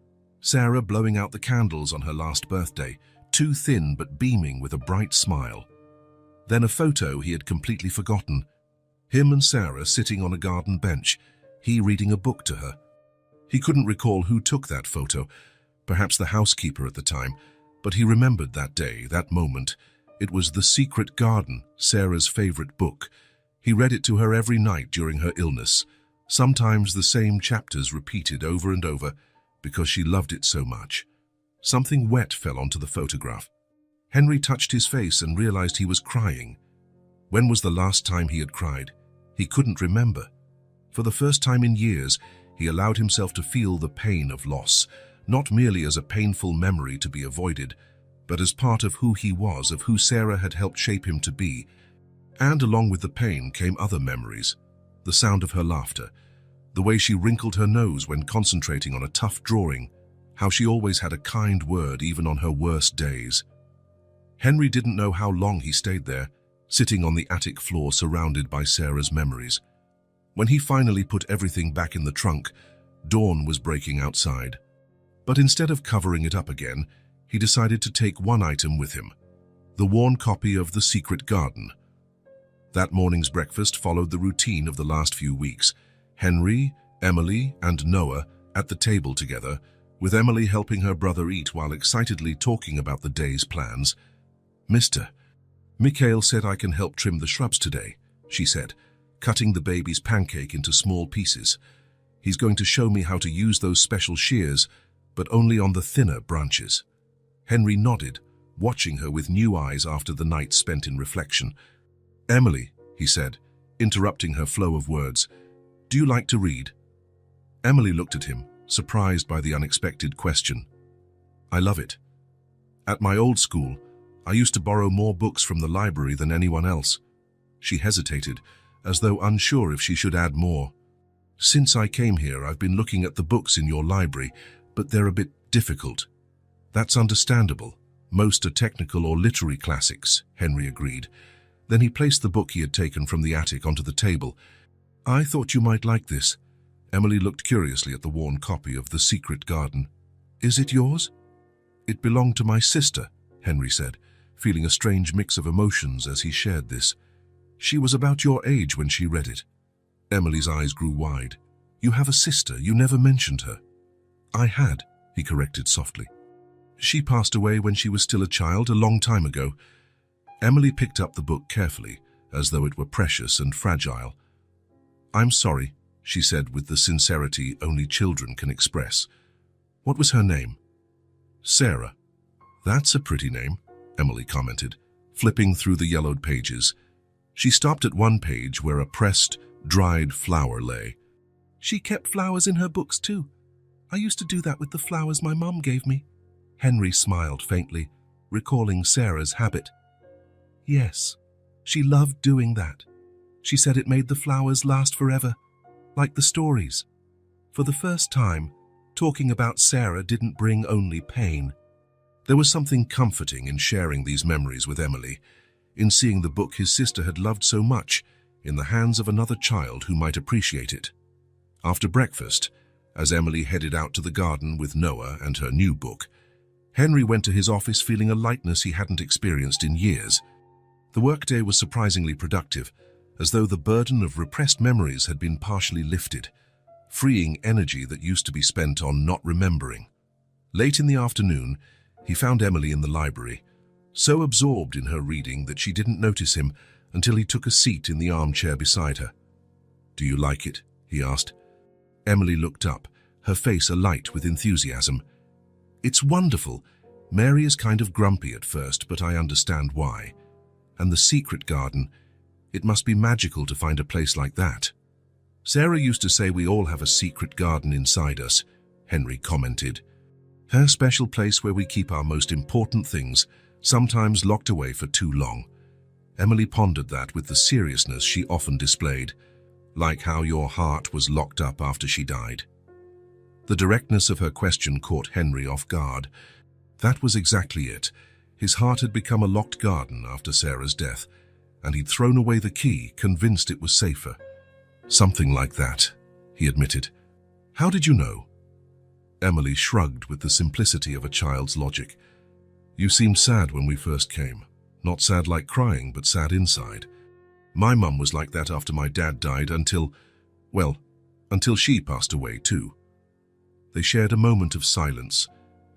Sarah blowing out the candles on her last birthday, too thin but beaming with a bright smile. Then a photo he had completely forgotten. Him and Sarah sitting on a garden bench, he reading a book to her. He couldn't recall who took that photo, perhaps the housekeeper at the time, but he remembered that day, that moment. It was The Secret Garden, Sarah's favorite book. He read it to her every night during her illness, sometimes the same chapters repeated over and over because she loved it so much. Something wet fell onto the photograph. Henry touched his face and realized he was crying. When was the last time he had cried? He couldn't remember. For the first time in years, he allowed himself to feel the pain of loss, not merely as a painful memory to be avoided, but as part of who he was, of who Sarah had helped shape him to be. And along with the pain came other memories. The sound of her laughter, The way she wrinkled her nose when concentrating on a tough drawing, how she always had a kind word even on her worst days. Henry didn't know how long he stayed there, sitting on the attic floor surrounded by Sarah's memories. When he finally put everything back in the trunk, dawn was breaking outside. But instead of covering it up again, he decided to take one item with him, the worn copy of The Secret Garden. That morning's breakfast followed the routine of the last few weeks. Henry, Emily, and Noah at the table together, with Emily helping her brother eat while excitedly talking about the day's plans. "Mr. Mikhail said I can help trim the shrubs today," she said, cutting the baby's pancake into small pieces. "He's going to show me how to use those special shears, but only on the thinner branches." Henry nodded, watching her with new eyes after the night spent in reflection. "Emily," he said, interrupting her flow of words, "do you like to read?" Emily looked at him, surprised by the unexpected question. "I love it. At my old school, I used to borrow more books from the library than anyone else." She hesitated, as though unsure if she should add more. "Since I came here, I've been looking at the books in your library, but they're a bit difficult." "That's understandable. Most are technical or literary classics," Henry agreed. Then he placed the book he had taken from the attic onto the table. "I thought you might like this." Emily looked curiously at the worn copy of The Secret Garden. "Is it yours?" "It belonged to my sister," Henry said, feeling a strange mix of emotions as he shared this. "She was about your age when she read it." Emily's eyes grew wide. "You have a sister, you never mentioned her." "I had," he corrected softly. "She passed away when she was still a child, a long time ago." Emily picked up the book carefully, as though it were precious and fragile. "I'm sorry," she said with the sincerity only children can express. "What was her name?" "Sarah." "That's a pretty name," Emily commented, flipping through the yellowed pages. She stopped at one page where a pressed, dried flower lay. "She kept flowers in her books too. I used to do that with the flowers my mum gave me." Henry smiled faintly, recalling Sarah's habit. "Yes, she loved doing that. She said it made the flowers last forever, like the stories." For the first time, talking about Sarah didn't bring only pain. There was something comforting in sharing these memories with Emily, in seeing the book his sister had loved so much in the hands of another child who might appreciate it. After breakfast, as Emily headed out to the garden with Noah and her new book, Henry went to his office feeling a lightness he hadn't experienced in years. The workday was surprisingly productive, as though the burden of repressed memories had been partially lifted, freeing energy that used to be spent on not remembering. Late in the afternoon, he found Emily in the library, so absorbed in her reading that she didn't notice him until he took a seat in the armchair beside her. "Do you like it?" he asked. Emily looked up, her face alight with enthusiasm. "It's wonderful. Mary is kind of grumpy at first, but I understand why. And the secret garden, it must be magical to find a place like that." "Sarah used to say we all have a secret garden inside us," Henry commented. "Her special place where we keep our most important things, sometimes locked away for too long." Emily pondered that with the seriousness she often displayed, like how your heart was locked up after she died. The directness of her question caught Henry off guard. That was exactly it. His heart had become a locked garden after Sarah's death, and he'd thrown away the key, convinced it was safer. "Something like that," he admitted. "How did you know?" Emily shrugged with the simplicity of a child's logic. "You seemed sad when we first came. Not sad like crying, but sad inside. My mum was like that after my dad died until she passed away too." They shared a moment of silence,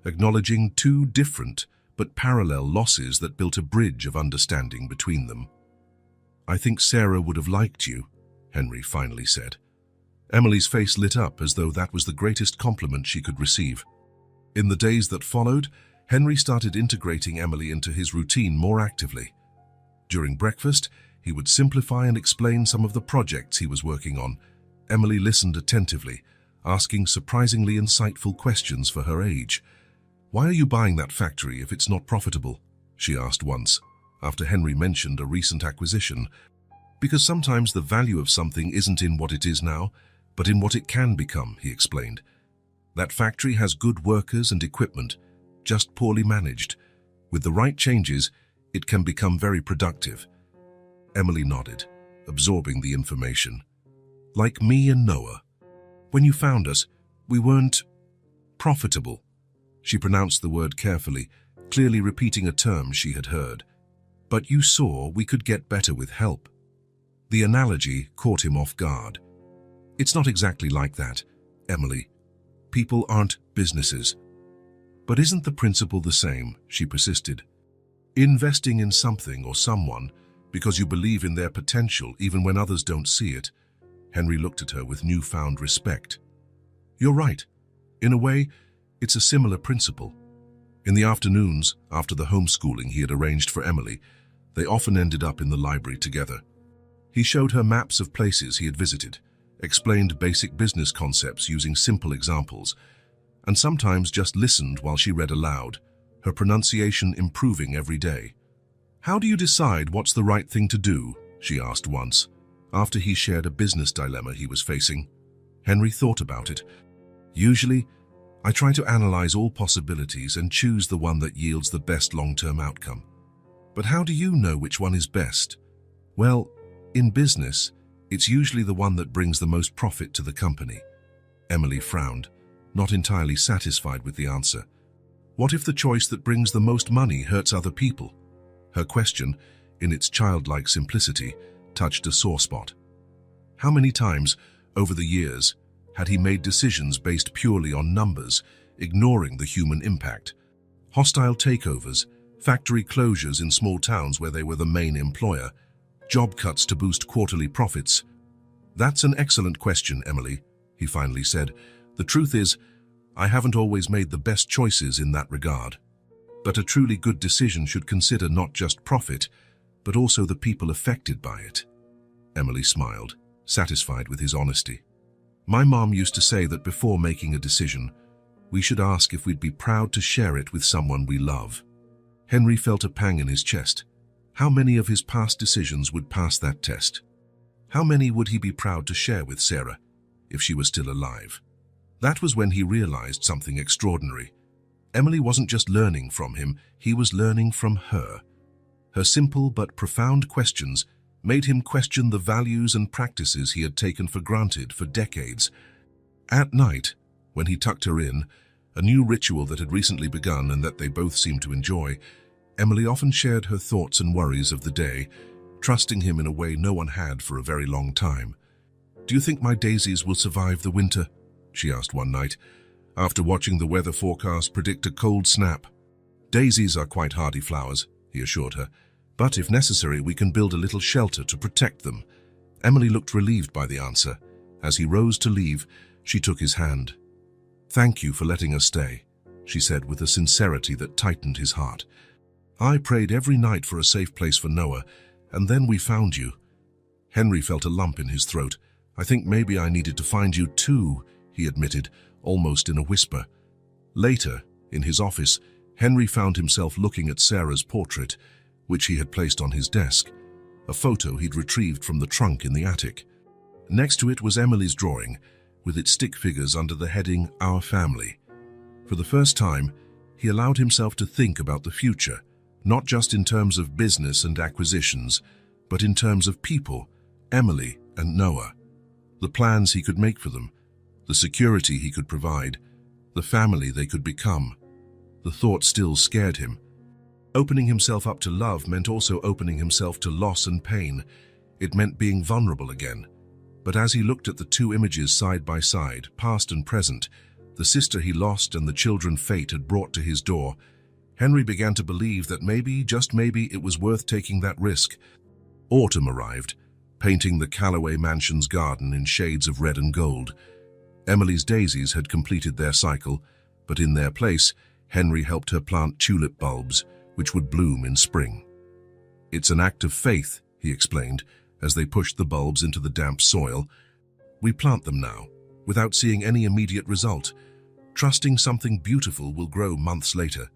acknowledging two different but parallel losses that built a bridge of understanding between them. "I think Sarah would have liked you," Henry finally said. Emily's face lit up as though that was the greatest compliment she could receive. In the days that followed, Henry started integrating Emily into his routine more actively. During breakfast, he would simplify and explain some of the projects he was working on. Emily listened attentively, asking surprisingly insightful questions for her age. "Why are you buying that factory if it's not profitable?" she asked once, after Henry mentioned a recent acquisition. "Because sometimes the value of something isn't in what it is now, but in what it can become, he explained. That factory has good workers and equipment, just poorly managed. With the right changes, it can become very productive. Emily nodded, absorbing the information. Like me and Noah. When you found us, we weren't profitable. She pronounced the word carefully, clearly repeating a term she had heard. But you saw we could get better with help. The analogy caught him off guard. It's not exactly like that, Emily. People aren't businesses. But isn't the principle the same? She persisted. Investing in something or someone because you believe in their potential even when others don't see it. Henry looked at her with newfound respect. You're right. In a way, it's a similar principle. In the afternoons, after the homeschooling he had arranged for Emily, they often ended up in the library together. He showed her maps of places he had visited, explained basic business concepts using simple examples, and sometimes just listened while she read aloud, her pronunciation improving every day. How do you decide what's the right thing to do? She asked once, after he shared a business dilemma he was facing. Henry thought about it. Usually, I try to analyze all possibilities and choose the one that yields the best long-term outcome. But how do you know which one is best? Well, in business, it's usually the one that brings the most profit to the company. Emily frowned, not entirely satisfied with the answer. What if the choice that brings the most money hurts other people? Her question, in its childlike simplicity, touched a sore spot. How many times, over the years, had he made decisions based purely on numbers, ignoring the human impact? Hostile takeovers, factory closures in small towns where they were the main employer, job cuts to boost quarterly profits. That's an excellent question, Emily, he finally said. The truth is, I haven't always made the best choices in that regard. But a truly good decision should consider not just profit, but also the people affected by it. Emily smiled, satisfied with his honesty. My mom used to say that before making a decision, we should ask if we'd be proud to share it with someone we love. Henry felt a pang in his chest. How many of his past decisions would pass that test? How many would he be proud to share with Sarah, if she was still alive? That was when he realized something extraordinary. Emily wasn't just learning from him, he was learning from her. Her simple but profound questions made him question the values and practices he had taken for granted for decades. At night, when he tucked her in, a new ritual that had recently begun and that they both seemed to enjoy, Emily often shared her thoughts and worries of the day, trusting him in a way no one had for a very long time. Do you think my daisies will survive the winter? She asked one night, after watching the weather forecast predict a cold snap. Daisies are quite hardy flowers, he assured her, but if necessary we can build a little shelter to protect them. Emily looked relieved by the answer. As he rose to leave, she took his hand. Thank you for letting us stay, she said with a sincerity that tightened his heart. I prayed every night for a safe place for Noah, and then we found you. Henry felt a lump in his throat. I think maybe I needed to find you too, he admitted, almost in a whisper. Later, in his office, Henry found himself looking at Sarah's portrait, which he had placed on his desk, a photo he'd retrieved from the trunk in the attic. Next to it was Emily's drawing, with its stick figures under the heading Our Family. For the first time, he allowed himself to think about the future, not just in terms of business and acquisitions, but in terms of people, Emily and Noah. The plans he could make for them, the security he could provide, the family they could become. The thought still scared him. Opening himself up to love meant also opening himself to loss and pain. It meant being vulnerable again. But as he looked at the two images side by side, past and present, the sister he lost and the children fate had brought to his door, Henry began to believe that maybe, just maybe, it was worth taking that risk. Autumn arrived, painting the Calloway mansion's garden in shades of red and gold. Emily's daisies had completed their cycle, but in their place, Henry helped her plant tulip bulbs, which would bloom in spring. It's an act of faith, he explained, as they pushed the bulbs into the damp soil. We plant them now, without seeing any immediate result, trusting something beautiful will grow months later.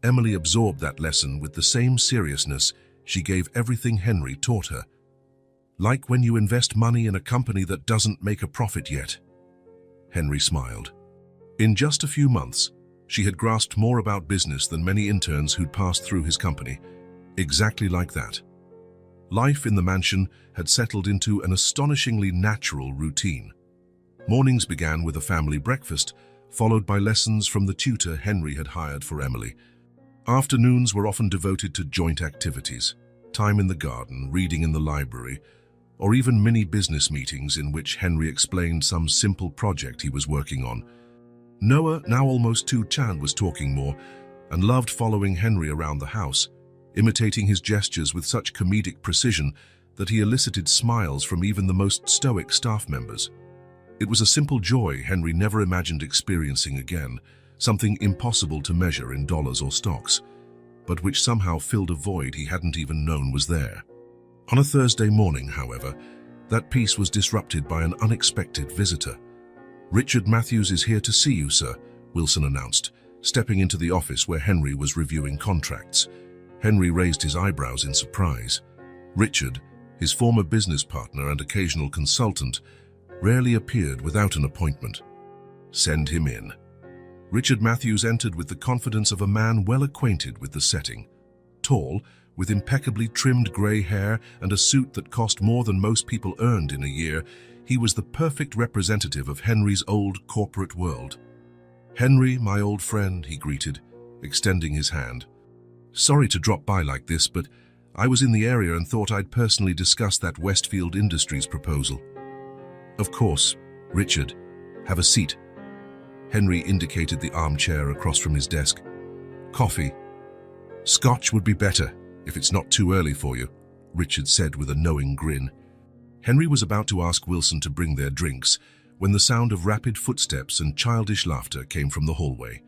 Emily absorbed that lesson with the same seriousness she gave everything Henry taught her. Like when you invest money in a company that doesn't make a profit yet. Henry smiled. In just a few months, she had grasped more about business than many interns who'd passed through his company. Exactly like that. Life in the mansion had settled into an astonishingly natural routine. Mornings began with a family breakfast, followed by lessons from the tutor Henry had hired for Emily. Afternoons were often devoted to joint activities, time in the garden, reading in the library, or even mini business meetings in which Henry explained some simple project he was working on. Noah, now almost 2, was talking more and loved following Henry around the house, imitating his gestures with such comedic precision that he elicited smiles from even the most stoic staff members. It was a simple joy Henry never imagined experiencing again, something impossible to measure in dollars or stocks, but which somehow filled a void he hadn't even known was there. On a Thursday morning, however, that peace was disrupted by an unexpected visitor. "Richard Matthews is here to see you, sir," Wilson announced, stepping into the office where Henry was reviewing contracts. Henry raised his eyebrows in surprise. Richard, his former business partner and occasional consultant, rarely appeared without an appointment. "Send him in." Richard Matthews entered with the confidence of a man well acquainted with the setting. Tall, with impeccably trimmed grey hair and a suit that cost more than most people earned in a year, he was the perfect representative of Henry's old corporate world. "Henry, my old friend," he greeted, extending his hand. "Sorry to drop by like this, but I was in the area and thought I'd personally discuss that Westfield Industries proposal." "Of course, Richard. Have a seat." Henry indicated the armchair across from his desk. "Coffee?" "Scotch would be better, if it's not too early for you," Richard said with a knowing grin. Henry was about to ask Wilson to bring their drinks when the sound of rapid footsteps and childish laughter came from the hallway.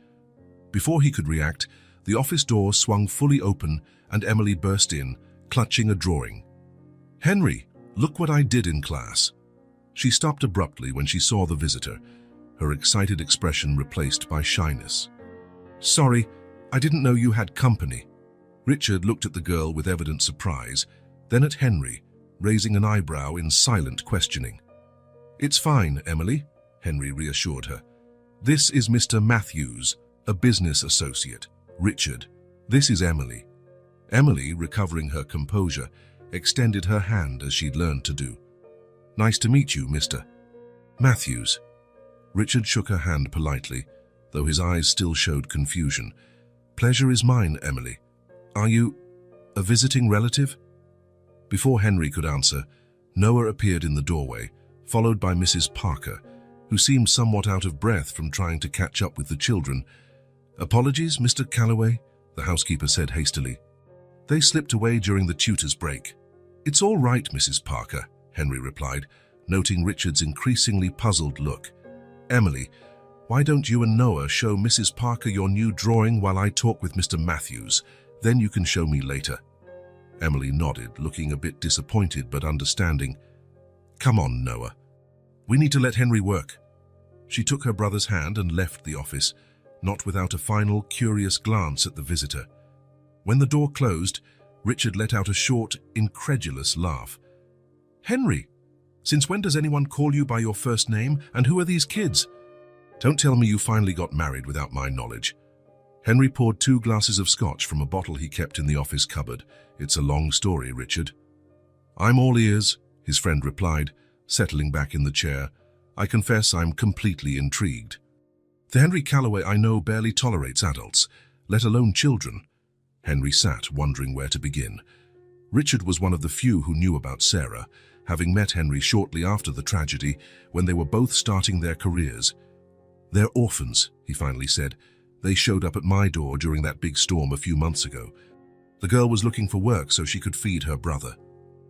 Before he could react, the office door swung fully open and Emily burst in, clutching a drawing. "Henry, look what I did in class." She stopped abruptly when she saw the visitor, her excited expression replaced by shyness. "Sorry, I didn't know you had company." Richard looked at the girl with evident surprise, then at Henry, raising an eyebrow in silent questioning. "It's fine, Emily," Henry reassured her. "This is Mr. Matthews, a business associate. Richard, this is Emily." Emily, recovering her composure, extended her hand as she'd learned to do. "Nice to meet you, Mr. Matthews." Richard shook her hand politely, though his eyes still showed confusion. "Pleasure is mine, Emily. Are you a visiting relative?" Before Henry could answer, Noah appeared in the doorway, followed by Mrs. Parker, who seemed somewhat out of breath from trying to catch up with the children. "Apologies, Mr. Calloway," the housekeeper said hastily. "They slipped away during the tutor's break." "It's all right, Mrs. Parker," Henry replied, noting Richard's increasingly puzzled look. "Emily, why don't you and Noah show Mrs. Parker your new drawing while I talk with Mr. Matthews? Then you can show me later." Emily nodded, looking a bit disappointed but understanding. "Come on, Noah. We need to let Henry work." She took her brother's hand and left the office, not without a final, curious glance at the visitor. When the door closed, Richard let out a short, incredulous laugh. "Henry, since when does anyone call you by your first name, and who are these kids? Don't tell me you finally got married without my knowledge." Henry poured 2 glasses of scotch from a bottle he kept in the office cupboard. "It's a long story, Richard." "I'm all ears," his friend replied, settling back in the chair. "I confess I'm completely intrigued. The Henry Calloway I know barely tolerates adults, let alone children." Henry sat, wondering where to begin. Richard was one of the few who knew about Sarah, having met Henry shortly after the tragedy when they were both starting their careers. "They're orphans," he finally said. "They showed up at my door during that big storm a few months ago. The girl was looking for work so she could feed her brother."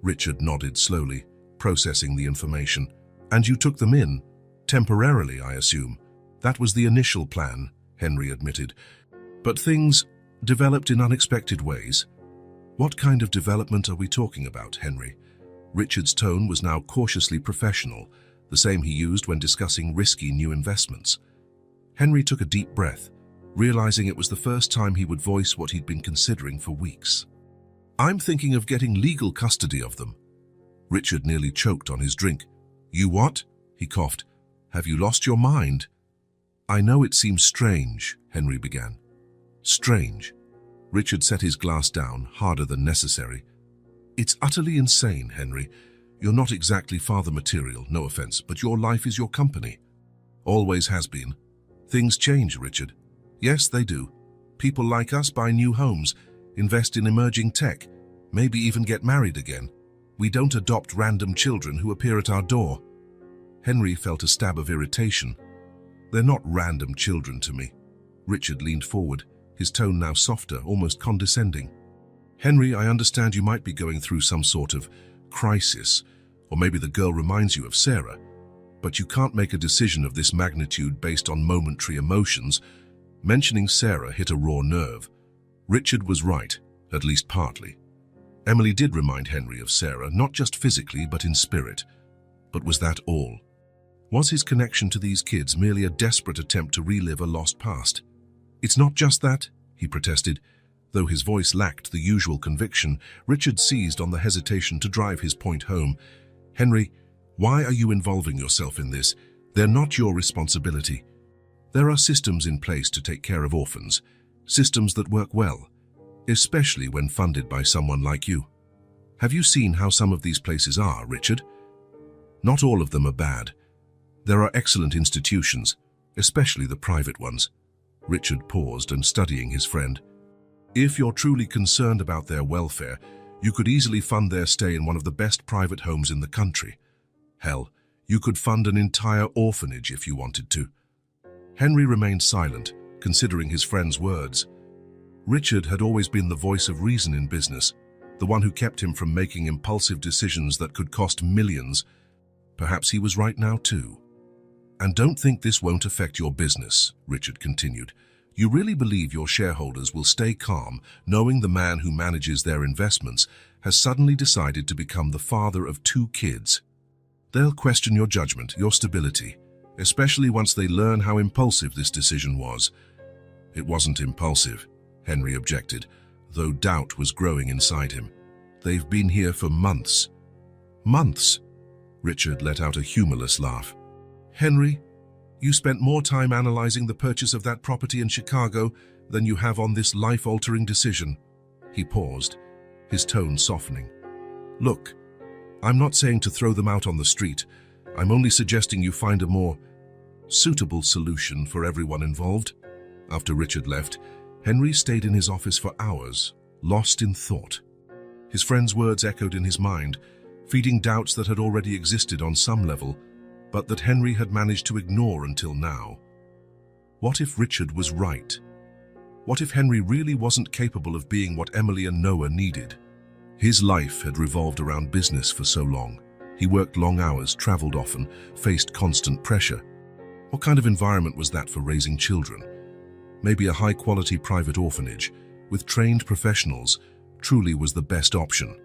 Richard nodded slowly, processing the information. "And you took them in? Temporarily, I assume." "That was the initial plan," Henry admitted. "But things developed in unexpected ways." "What kind of development are we talking about, Henry?" Richard's tone was now cautiously professional, the same he used when discussing risky new investments. Henry took a deep breath, realizing it was the first time he would voice what he'd been considering for weeks. "I'm thinking of getting legal custody of them." Richard nearly choked on his drink. "You what?" he coughed. "Have you lost your mind?" "I know it seems strange," Henry began. "Strange?" Richard set his glass down, harder than necessary. "It's utterly insane, Henry. You're not exactly father material, no offense, but your life is your company. Always has been. Things change, Richard. Yes, they do. People like us buy new homes, invest in emerging tech, maybe even get married again. We don't adopt random children who appear at our door." Henry felt a stab of irritation. "They're not random children to me." Richard leaned forward, his tone now softer, almost condescending. "Henry, I understand you might be going through some sort of crisis, or maybe the girl reminds you of Sarah, but you can't make a decision of this magnitude based on momentary emotions." Mentioning Sarah hit a raw nerve. Richard was right, at least partly. Emily did remind Henry of Sarah, not just physically, but in spirit. But was that all? Was his connection to these kids merely a desperate attempt to relive a lost past? "It's not just that," he protested. Though his voice lacked the usual conviction, Richard seized on the hesitation to drive his point home. "Henry, why are you involving yourself in this? They're not your responsibility. There are systems in place to take care of orphans, systems that work well, especially when funded by someone like you. Have you seen how some of these places are, Richard? Not all of them are bad. There are excellent institutions, especially the private ones." Richard paused and studying his friend. "If you're truly concerned about their welfare, you could easily fund their stay in one of the best private homes in the country. Hell, you could fund an entire orphanage if you wanted to." Henry remained silent, considering his friend's words. Richard had always been the voice of reason in business, the one who kept him from making impulsive decisions that could cost millions. Perhaps he was right now too. "And don't think this won't affect your business," Richard continued. "You really believe your shareholders will stay calm, knowing the man who manages their investments has suddenly decided to become the father of 2 kids. They'll question your judgment, your stability, especially once they learn how impulsive this decision was." "It wasn't impulsive," Henry objected, though doubt was growing inside him. "They've been here for months." "Months?" Richard let out a humorless laugh. "Henry, you spent more time analyzing the purchase of that property in Chicago than you have on this life-altering decision." He paused, his tone softening. "Look, I'm not saying to throw them out on the street. I'm only suggesting you find a more suitable solution for everyone involved." After Richard left, Henry stayed in his office for hours, lost in thought. His friend's words echoed in his mind, feeding doubts that had already existed on some level, but that Henry had managed to ignore until now. What if Richard was right? What if Henry really wasn't capable of being what Emily and Noah needed? His life had revolved around business for so long. He worked long hours, traveled often, faced constant pressure. What kind of environment was that for raising children? Maybe a high-quality private orphanage, with trained professionals, truly was the best option.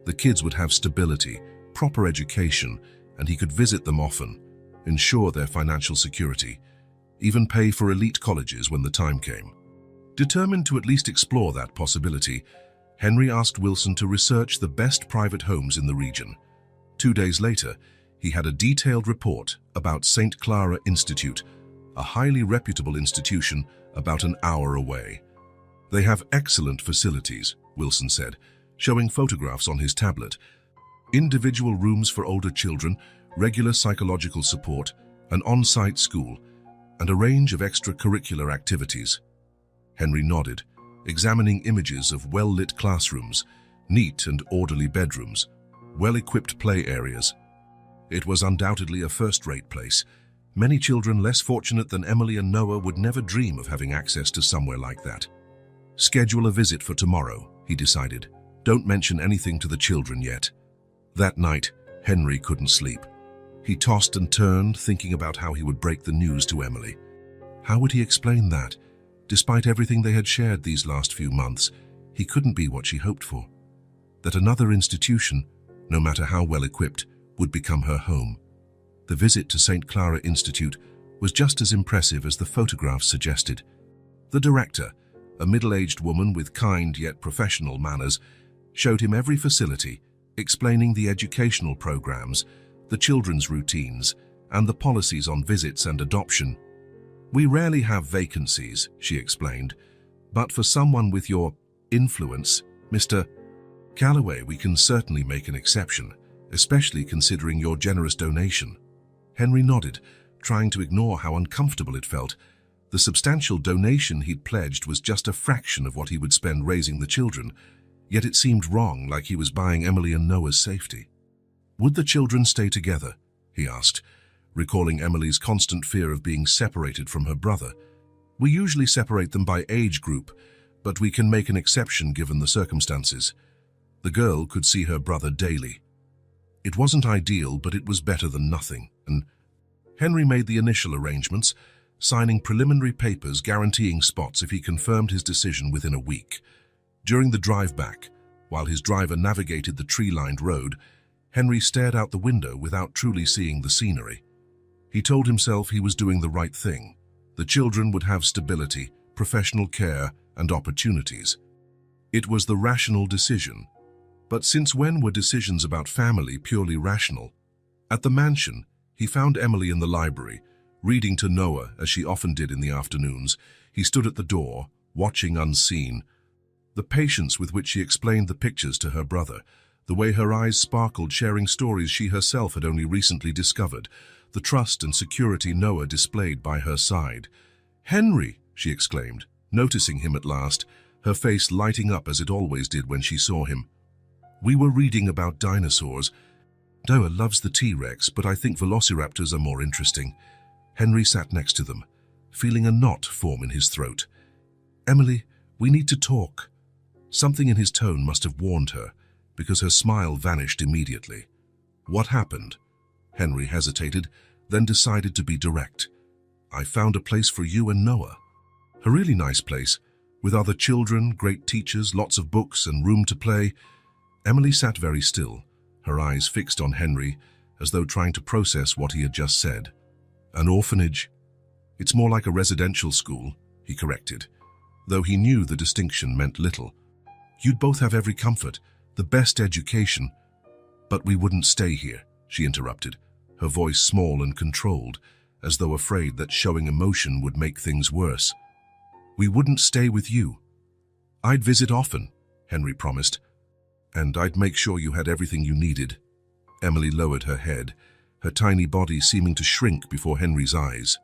The kids would have stability, proper education, and he could visit them often, ensure their financial security, even pay for elite colleges when the time came. Determined to at least explore that possibility, Henry asked Wilson to research the best private homes in the region. 2 days later, he had a detailed report about St. Clara Institute, a highly reputable institution about an hour away. "They have excellent facilities," Wilson said, showing photographs on his tablet. "Individual rooms for older children, regular psychological support, an on-site school, and a range of extracurricular activities." Henry nodded, examining images of well-lit classrooms, neat and orderly bedrooms, well-equipped play areas. It was undoubtedly a first-rate place. Many children less fortunate than Emily and Noah would never dream of having access to somewhere like that. "Schedule a visit for tomorrow," he decided. "Don't mention anything to the children yet." That night, Henry couldn't sleep. He tossed and turned, thinking about how he would break the news to Emily. How would he explain that? Despite everything they had shared these last few months, he couldn't be what she hoped for. That another institution, no matter how well equipped, would become her home. The visit to St. Clara Institute was just as impressive as the photographs suggested. The director, a middle-aged woman with kind yet professional manners, showed him every facility, explaining the educational programs, the children's routines, and the policies on visits and adoption. "We rarely have vacancies," she explained, "but for someone with your influence, Mr. Calloway, we can certainly make an exception, especially considering your generous donation." Henry nodded, trying to ignore how uncomfortable it felt. The substantial donation he'd pledged was just a fraction of what he would spend raising the children, yet it seemed wrong, like he was buying Emily and Noah's safety. "Would the children stay together?" he asked, recalling Emily's constant fear of being separated from her brother. "We usually separate them by age group, but we can make an exception given the circumstances." The girl could see her brother daily. It wasn't ideal, but it was better than nothing, and Henry made the initial arrangements, signing preliminary papers guaranteeing spots if he confirmed his decision within a week. During the drive back, while his driver navigated the tree-lined road, Henry stared out the window without truly seeing the scenery. He told himself he was doing the right thing. The children would have stability, professional care, and opportunities. It was the rational decision. But since when were decisions about family purely rational? At the mansion, he found Emily in the library, reading to Noah as she often did in the afternoons. He stood at the door, watching unseen. The patience with which she explained the pictures to her brother, the way her eyes sparkled sharing stories she herself had only recently discovered, the trust and security Noah displayed by her side. "Henry!" she exclaimed, noticing him at last, her face lighting up as it always did when she saw him. "We were reading about dinosaurs. Noah loves the T-Rex, but I think velociraptors are more interesting." Henry sat next to them, feeling a knot form in his throat. "Emily, we need to talk." Something in his tone must have warned her, because her smile vanished immediately. "What happened?" Henry hesitated, then decided to be direct. "I found a place for you and Noah. A really nice place, with other children, great teachers, lots of books, and room to play." Emily sat very still, her eyes fixed on Henry, as though trying to process what he had just said. "An orphanage? It's more like a residential school," he corrected, though he knew the distinction meant little. "You'd both have every comfort, the best education." "But we wouldn't stay here," she interrupted, her voice small and controlled, as though afraid that showing emotion would make things worse. "We wouldn't stay with you. I'd visit often," Henry promised, "and I'd make sure you had everything you needed." Emily lowered her head, her tiny body seeming to shrink before Henry's eyes.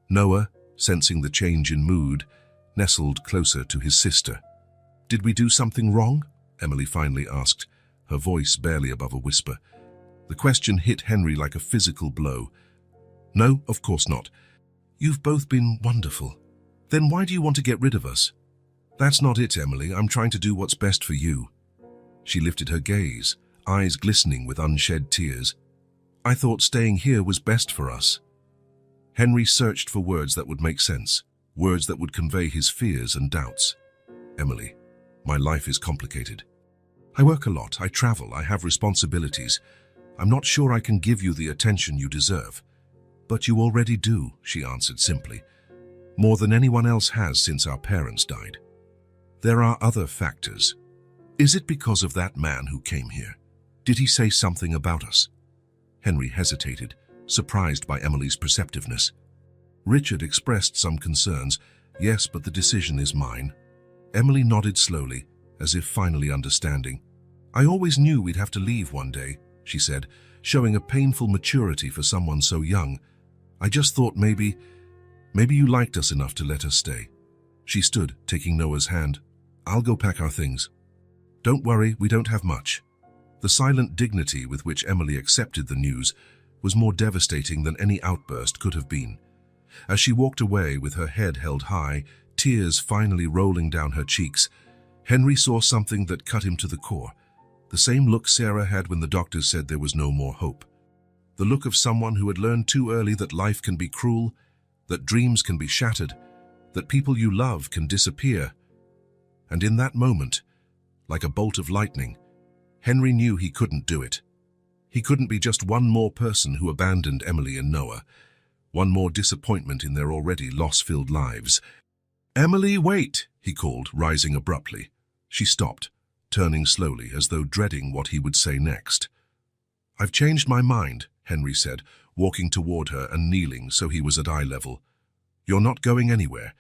Noah, sensing the change in mood, nestled closer to his sister. "Did we do something wrong?" Emily finally asked, her voice barely above a whisper. The question hit Henry like a physical blow. "No, of course not. You've both been wonderful. Then why do you want to get rid of us?" "That's not it, Emily. I'm trying to do what's best for you." She lifted her gaze, eyes glistening with unshed tears. "I thought staying here was best for us." Henry searched for words that would make sense, words that would convey his fears and doubts. "Emily, my life is complicated. I work a lot, I travel, I have responsibilities. I'm not sure I can give you the attention you deserve." "But you already do," she answered simply. "More than anyone else has since our parents died. There are other factors. Is it because of that man who came here? Did he say something about us?" Henry hesitated, surprised by Emily's perceptiveness. "Richard expressed some concerns. Yes, but the decision is mine." Emily nodded slowly, as if finally understanding. "I always knew we'd have to leave one day," she said, showing a painful maturity for someone so young. "I just thought maybe you liked us enough to let us stay." She stood, taking Noah's hand. "I'll go pack our things." "Don't worry, we don't have much." The silent dignity with which Emily accepted the news was more devastating than any outburst could have been. As she walked away with her head held high, tears finally rolling down her cheeks, Henry saw something that cut him to the core. The same look Sarah had when the doctors said there was no more hope. The look of someone who had learned too early that life can be cruel, that dreams can be shattered, that people you love can disappear. And in that moment, like a bolt of lightning, Henry knew he couldn't do it. He couldn't be just one more person who abandoned Emily and Noah, one more disappointment in their already loss-filled lives. "Emily, wait!" he called, rising abruptly. She stopped, turning slowly as though dreading what he would say next. "I've changed my mind," Henry said, walking toward her and kneeling so he was at eye level. "You're not going anywhere.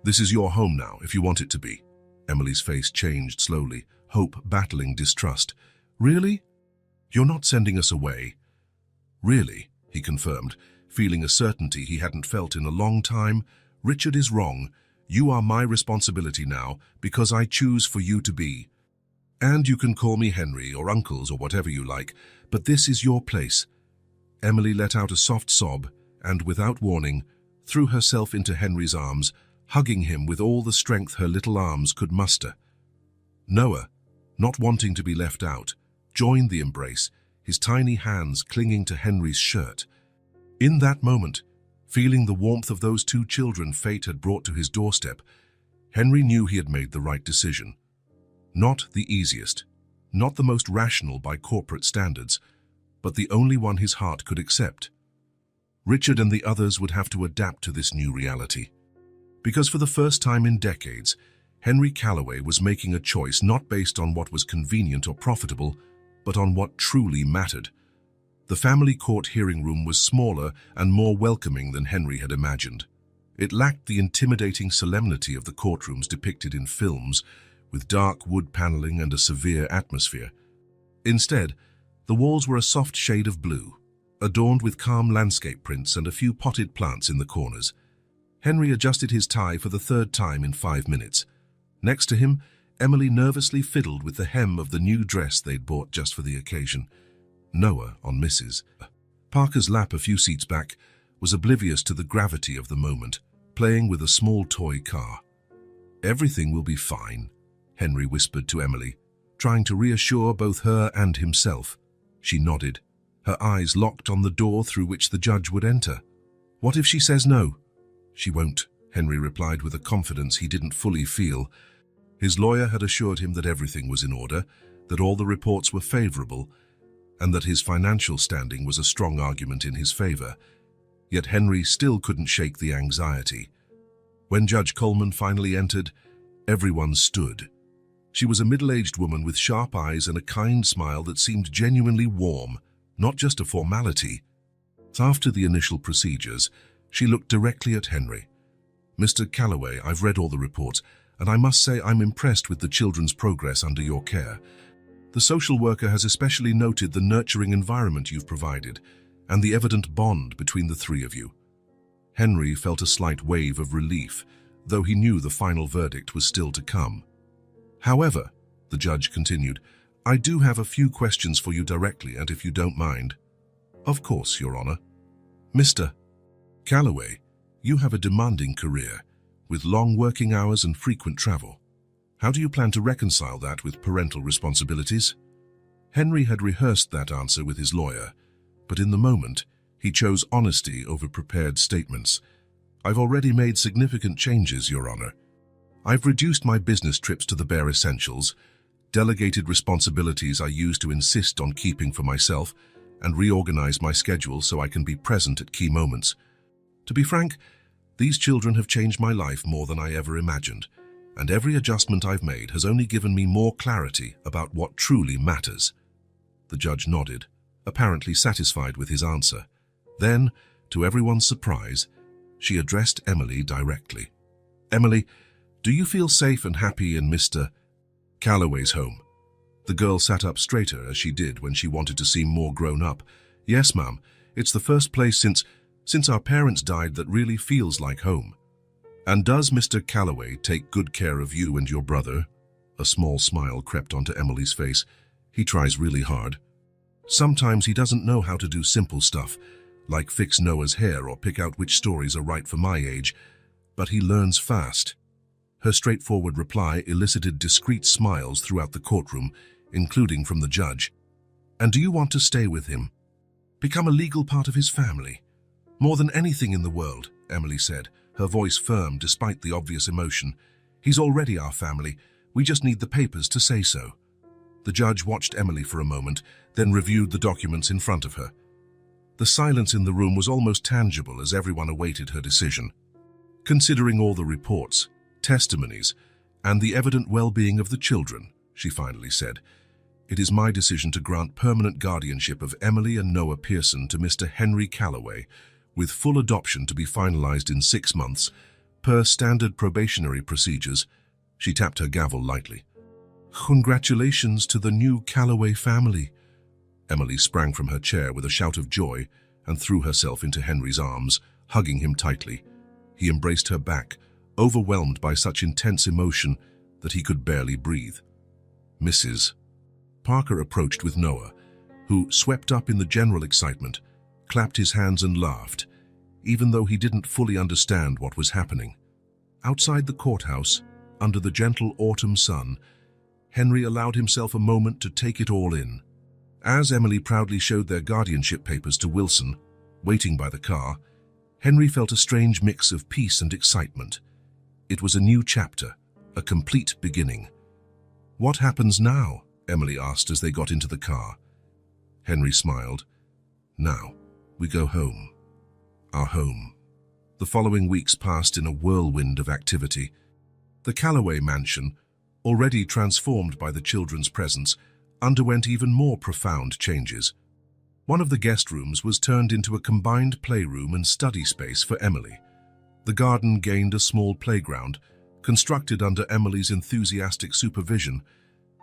This is your home now, if you want it to be." Emily's face changed slowly, hope battling distrust. "Really? You're not sending us away?" "Really," he confirmed, feeling a certainty he hadn't felt in a long time. "Richard is wrong. You are my responsibility now, because I choose for you to be. And you can call me Henry or Uncles or whatever you like, but this is your place." Emily let out a soft sob and, without warning, threw herself into Henry's arms, hugging him with all the strength her little arms could muster. Noah, not wanting to be left out, joined the embrace, his tiny hands clinging to Henry's shirt. In that moment, feeling the warmth of those two children fate had brought to his doorstep, Henry knew he had made the right decision. Not the easiest, not the most rational by corporate standards, but the only one his heart could accept. Richard and the others would have to adapt to this new reality. Because for the first time in decades, Henry Calloway was making a choice not based on what was convenient or profitable, but on what truly mattered. The family court hearing room was smaller and more welcoming than Henry had imagined. It lacked the intimidating solemnity of the courtrooms depicted in films, with dark wood paneling and a severe atmosphere. Instead, the walls were a soft shade of blue, adorned with calm landscape prints and a few potted plants in the corners. Henry adjusted his tie for the third time in 5 minutes. Next to him, Emily nervously fiddled with the hem of the new dress they'd bought just for the occasion. Noah, on Mrs. Parker's lap a few seats back, was oblivious to the gravity of the moment, playing with a small toy car. "Everything will be fine," Henry whispered to Emily, trying to reassure both her and himself. She nodded, her eyes locked on the door through which the judge would enter. "What if she says no?" "She won't," Henry replied with a confidence he didn't fully feel. His lawyer had assured him that everything was in order, that all the reports were favorable, and that his financial standing was a strong argument in his favor. Yet Henry still couldn't shake the anxiety. When Judge Coleman finally entered, everyone stood. She was a middle-aged woman with sharp eyes and a kind smile that seemed genuinely warm, not just a formality. After the initial procedures, she looked directly at Henry. "Mr. Calloway, I've read all the reports, and I must say I'm impressed with the children's progress under your care. The social worker has especially noted the nurturing environment you've provided and the evident bond between the three of you." Henry felt a slight wave of relief, though he knew the final verdict was still to come. "However," the judge continued, "I do have a few questions for you directly, and if you don't mind." "Of course, Your Honor." "Mr. Calloway, you have a demanding career, with long working hours and frequent travel. How do you plan to reconcile that with parental responsibilities?" Henry had rehearsed that answer with his lawyer, but in the moment, he chose honesty over prepared statements. "I've already made significant changes, Your Honor. I've reduced my business trips to the bare essentials, delegated responsibilities I used to insist on keeping for myself, and reorganized my schedule so I can be present at key moments. To be frank, these children have changed my life more than I ever imagined, and every adjustment I've made has only given me more clarity about what truly matters." The judge nodded, apparently satisfied with his answer. Then, to everyone's surprise, she addressed Emily directly. "Emily, do you feel safe and happy in Mr. Calloway's home?" The girl sat up straighter as she did when she wanted to seem more grown up. "Yes, ma'am. It's the first place since our parents died that really feels like home." "And does Mr. Calloway take good care of you and your brother?" A small smile crept onto Emily's face. "He tries really hard. Sometimes he doesn't know how to do simple stuff, like fix Noah's hair or pick out which stories are right for my age, but he learns fast." Her straightforward reply elicited discreet smiles throughout the courtroom, including from the judge. "And do you want to stay with him? Become a legal part of his family?" "More than anything in the world," Emily said, her voice firm despite the obvious emotion. "He's already our family. We just need the papers to say so." The judge watched Emily for a moment, then reviewed the documents in front of her. The silence in the room was almost tangible as everyone awaited her decision. Considering all the reports, testimonies, and the evident well-being of the children, she finally said. "It is my decision to grant permanent guardianship of Emily and Noah Pearson to Mr. Henry Calloway, with full adoption to be finalized in 6 months, per standard probationary procedures." She tapped her gavel lightly. "Congratulations to the new Calloway family." Emily sprang from her chair with a shout of joy and threw herself into Henry's arms, hugging him tightly. He embraced her back, overwhelmed by such intense emotion that he could barely breathe. "Mrs." Parker approached with Noah, who, swept up in the general excitement, clapped his hands and laughed, even though he didn't fully understand what was happening. Outside the courthouse, under the gentle autumn sun, Henry allowed himself a moment to take it all in. As Emily proudly showed their guardianship papers to Wilson, waiting by the car, Henry felt a strange mix of peace and excitement. It was a new chapter, a complete beginning. "What happens now?" Emily asked as they got into the car. Henry smiled. "Now, we go home. Our home." The following weeks passed in a whirlwind of activity. The Calloway mansion, already transformed by the children's presence, underwent even more profound changes. One of the guest rooms was turned into a combined playroom and study space for Emily. The garden gained a small playground, constructed under Emily's enthusiastic supervision.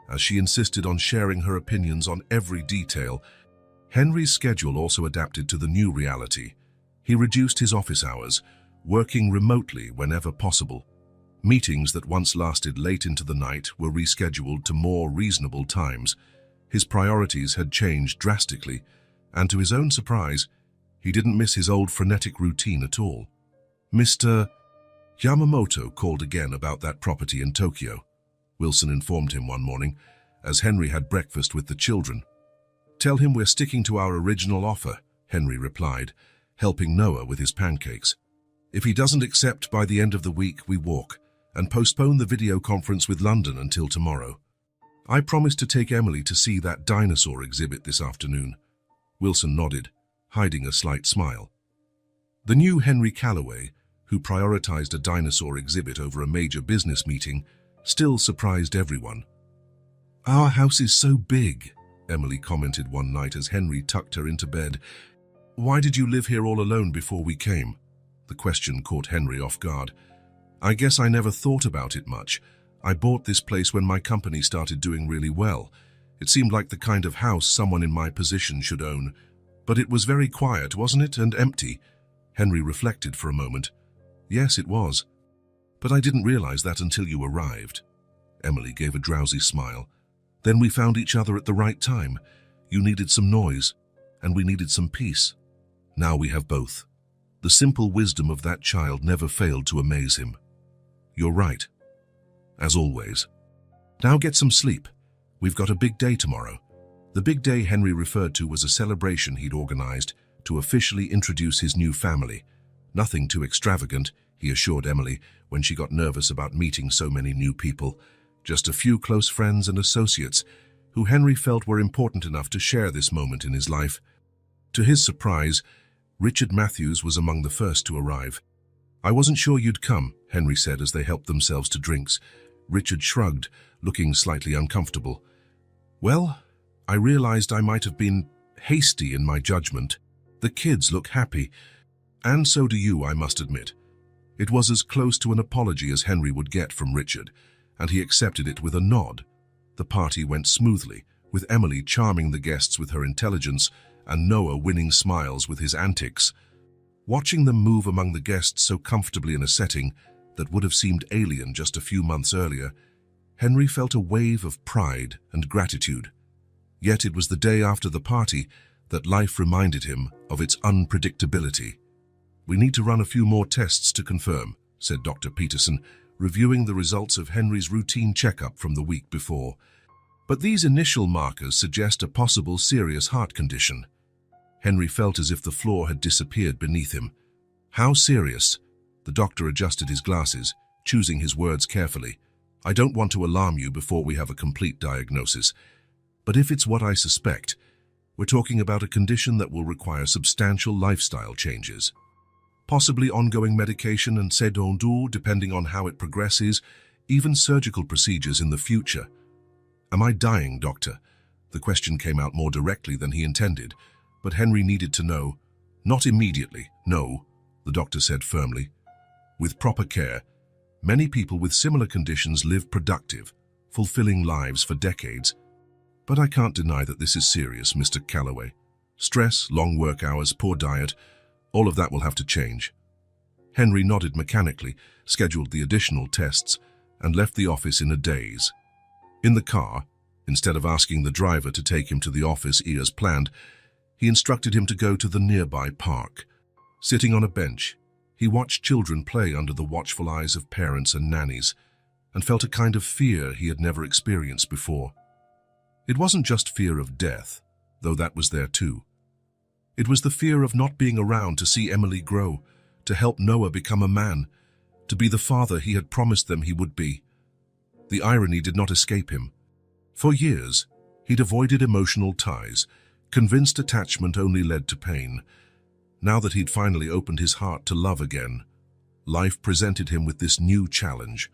As she insisted on sharing her opinions on every detail, Henry's schedule also adapted to the new reality. He reduced his office hours, working remotely whenever possible. Meetings that once lasted late into the night were rescheduled to more reasonable times. His priorities had changed drastically, and to his own surprise, he didn't miss his old frenetic routine at all. "Mr. Yamamoto called again about that property in Tokyo," Wilson informed him one morning, as Henry had breakfast with the children. "Tell him we're sticking to our original offer," Henry replied, helping Noah with his pancakes. "If he doesn't accept by the end of the week, we walk, and postpone the video conference with London until tomorrow. I promised to take Emily to see that dinosaur exhibit this afternoon." Wilson nodded, hiding a slight smile. The new Henry Calloway, who prioritized a dinosaur exhibit over a major business meeting, still surprised everyone. "Our house is so big," Emily commented one night as Henry tucked her into bed. "Why did you live here all alone before we came?" The question caught Henry off guard. "I guess I never thought about it much. I bought this place when my company started doing really well. It seemed like the kind of house someone in my position should own. But it was very quiet, wasn't it, and empty?" Henry reflected for a moment. "Yes, it was. But I didn't realize that until you arrived." Emily gave a drowsy smile. "Then we found each other at the right time. You needed some noise, and we needed some peace. Now we have both." The simple wisdom of that child never failed to amaze him. "You're right. As always. Now get some sleep. We've got a big day tomorrow." The big day Henry referred to was a celebration he'd organized to officially introduce his new family. Nothing too extravagant, he assured Emily when she got nervous about meeting so many new people. Just a few close friends and associates who Henry felt were important enough to share this moment in his life. To his surprise, Richard Matthews was among the first to arrive. "I wasn't sure you'd come," Henry said as they helped themselves to drinks. Richard shrugged, looking slightly uncomfortable. "Well, I realized I might have been hasty in my judgment. The kids look happy, and so do you, I must admit." It was as close to an apology as Henry would get from Richard, and he accepted it with a nod. The party went smoothly, with Emily charming the guests with her intelligence and Noah winning smiles with his antics. Watching them move among the guests so comfortably in a setting that would have seemed alien just a few months earlier, Henry felt a wave of pride and gratitude. Yet it was the day after the party that life reminded him of its unpredictability. "We need to run a few more tests to confirm," said Dr. Peterson, reviewing the results of Henry's routine checkup from the week before. "But these initial markers suggest a possible serious heart condition." Henry felt as if the floor had disappeared beneath him. "How serious?" The doctor adjusted his glasses, choosing his words carefully. "I don't want to alarm you before we have a complete diagnosis. But if it's what I suspect, we're talking about a condition that will require substantial lifestyle changes. Possibly ongoing medication and sédations depending on how it progresses, even surgical procedures in the future." "Am I dying, doctor?" The question came out more directly than he intended, but Henry needed to know. "Not immediately, no," the doctor said firmly. "With proper care, many people with similar conditions live productive, fulfilling lives for decades. But I can't deny that this is serious, Mr. Calloway. Stress, long work hours, poor diet, all of that will have to change." Henry nodded mechanically, scheduled the additional tests, and left the office in a daze. In the car, instead of asking the driver to take him to the office as planned, he instructed him to go to the nearby park. Sitting on a bench, he watched children play under the watchful eyes of parents and nannies, and felt a kind of fear he had never experienced before. It wasn't just fear of death, though that was there too. It was the fear of not being around to see Emily grow, to help Noah become a man, to be the father he had promised them he would be. The irony did not escape him. For years, he'd avoided emotional ties, convinced attachment only led to pain. Now that he'd finally opened his heart to love again, life presented him with this new challenge.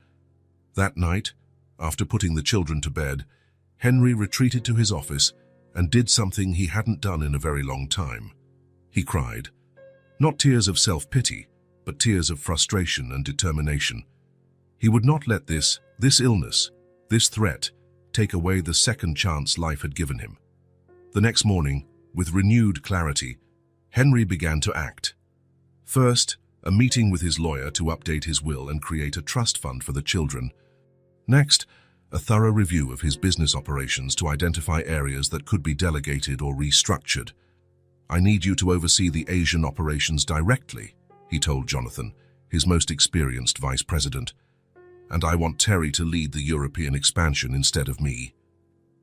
That night, after putting the children to bed, Henry retreated to his office and did something he hadn't done in a very long time. He cried. Not tears of self-pity, but tears of frustration and determination. He would not let this illness, this threat, take away the second chance life had given him. The next morning, with renewed clarity, Henry began to act. First, a meeting with his lawyer to update his will and create a trust fund for the children. Next, a thorough review of his business operations to identify areas that could be delegated or restructured. "I need you to oversee the Asian operations directly," he told Jonathan, his most experienced vice president. "And I want Terry to lead the European expansion instead of me."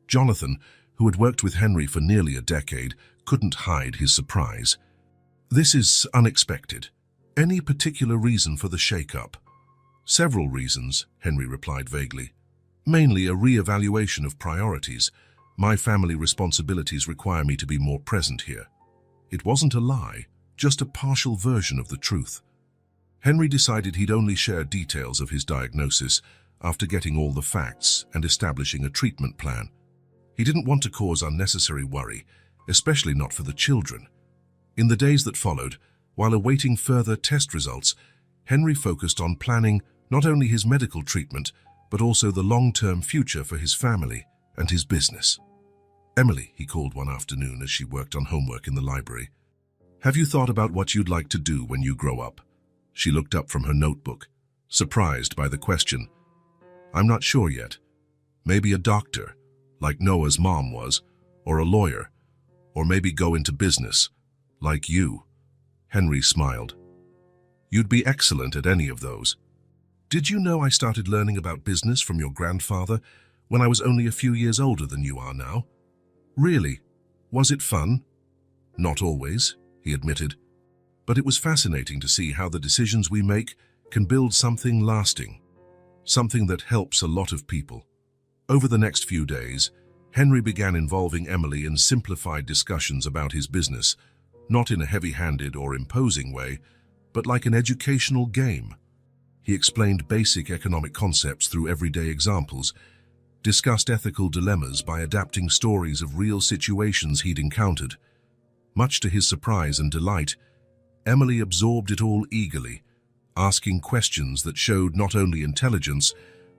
Jonathan, who had worked with Henry for nearly a decade, couldn't hide his surprise. "This is unexpected. Any particular reason for the shake-up?" "Several reasons," Henry replied vaguely. "Mainly a re-evaluation of priorities. My family responsibilities require me to be more present here." It wasn't a lie, just a partial version of the truth. Henry decided he'd only share details of his diagnosis after getting all the facts and establishing a treatment plan. He didn't want to cause unnecessary worry, especially not for the children. In the days that followed, while awaiting further test results, Henry focused on planning not only his medical treatment, but also the long-term future for his family and his business. "Emily," he called one afternoon as she worked on homework in the library. "Have you thought about what you'd like to do when you grow up?" She looked up from her notebook, surprised by the question. "I'm not sure yet. Maybe a doctor, like Noah's mom was, or a lawyer, or maybe go into business, like you." Henry smiled. "You'd be excellent at any of those. Did you know I started learning about business from your grandfather when I was only a few years older than you are now?" "Really? Was it fun?" "Not always," he admitted. "But it was fascinating to see how the decisions we make can build something lasting, something that helps a lot of people." Over the next few days, Henry began involving Emily in simplified discussions about his business, not in a heavy-handed or imposing way, but like an educational game. He explained basic economic concepts through everyday examples, discussed ethical dilemmas by adapting stories of real situations he'd encountered. Much to his surprise and delight, Emily absorbed it all eagerly, asking questions that showed not only intelligence,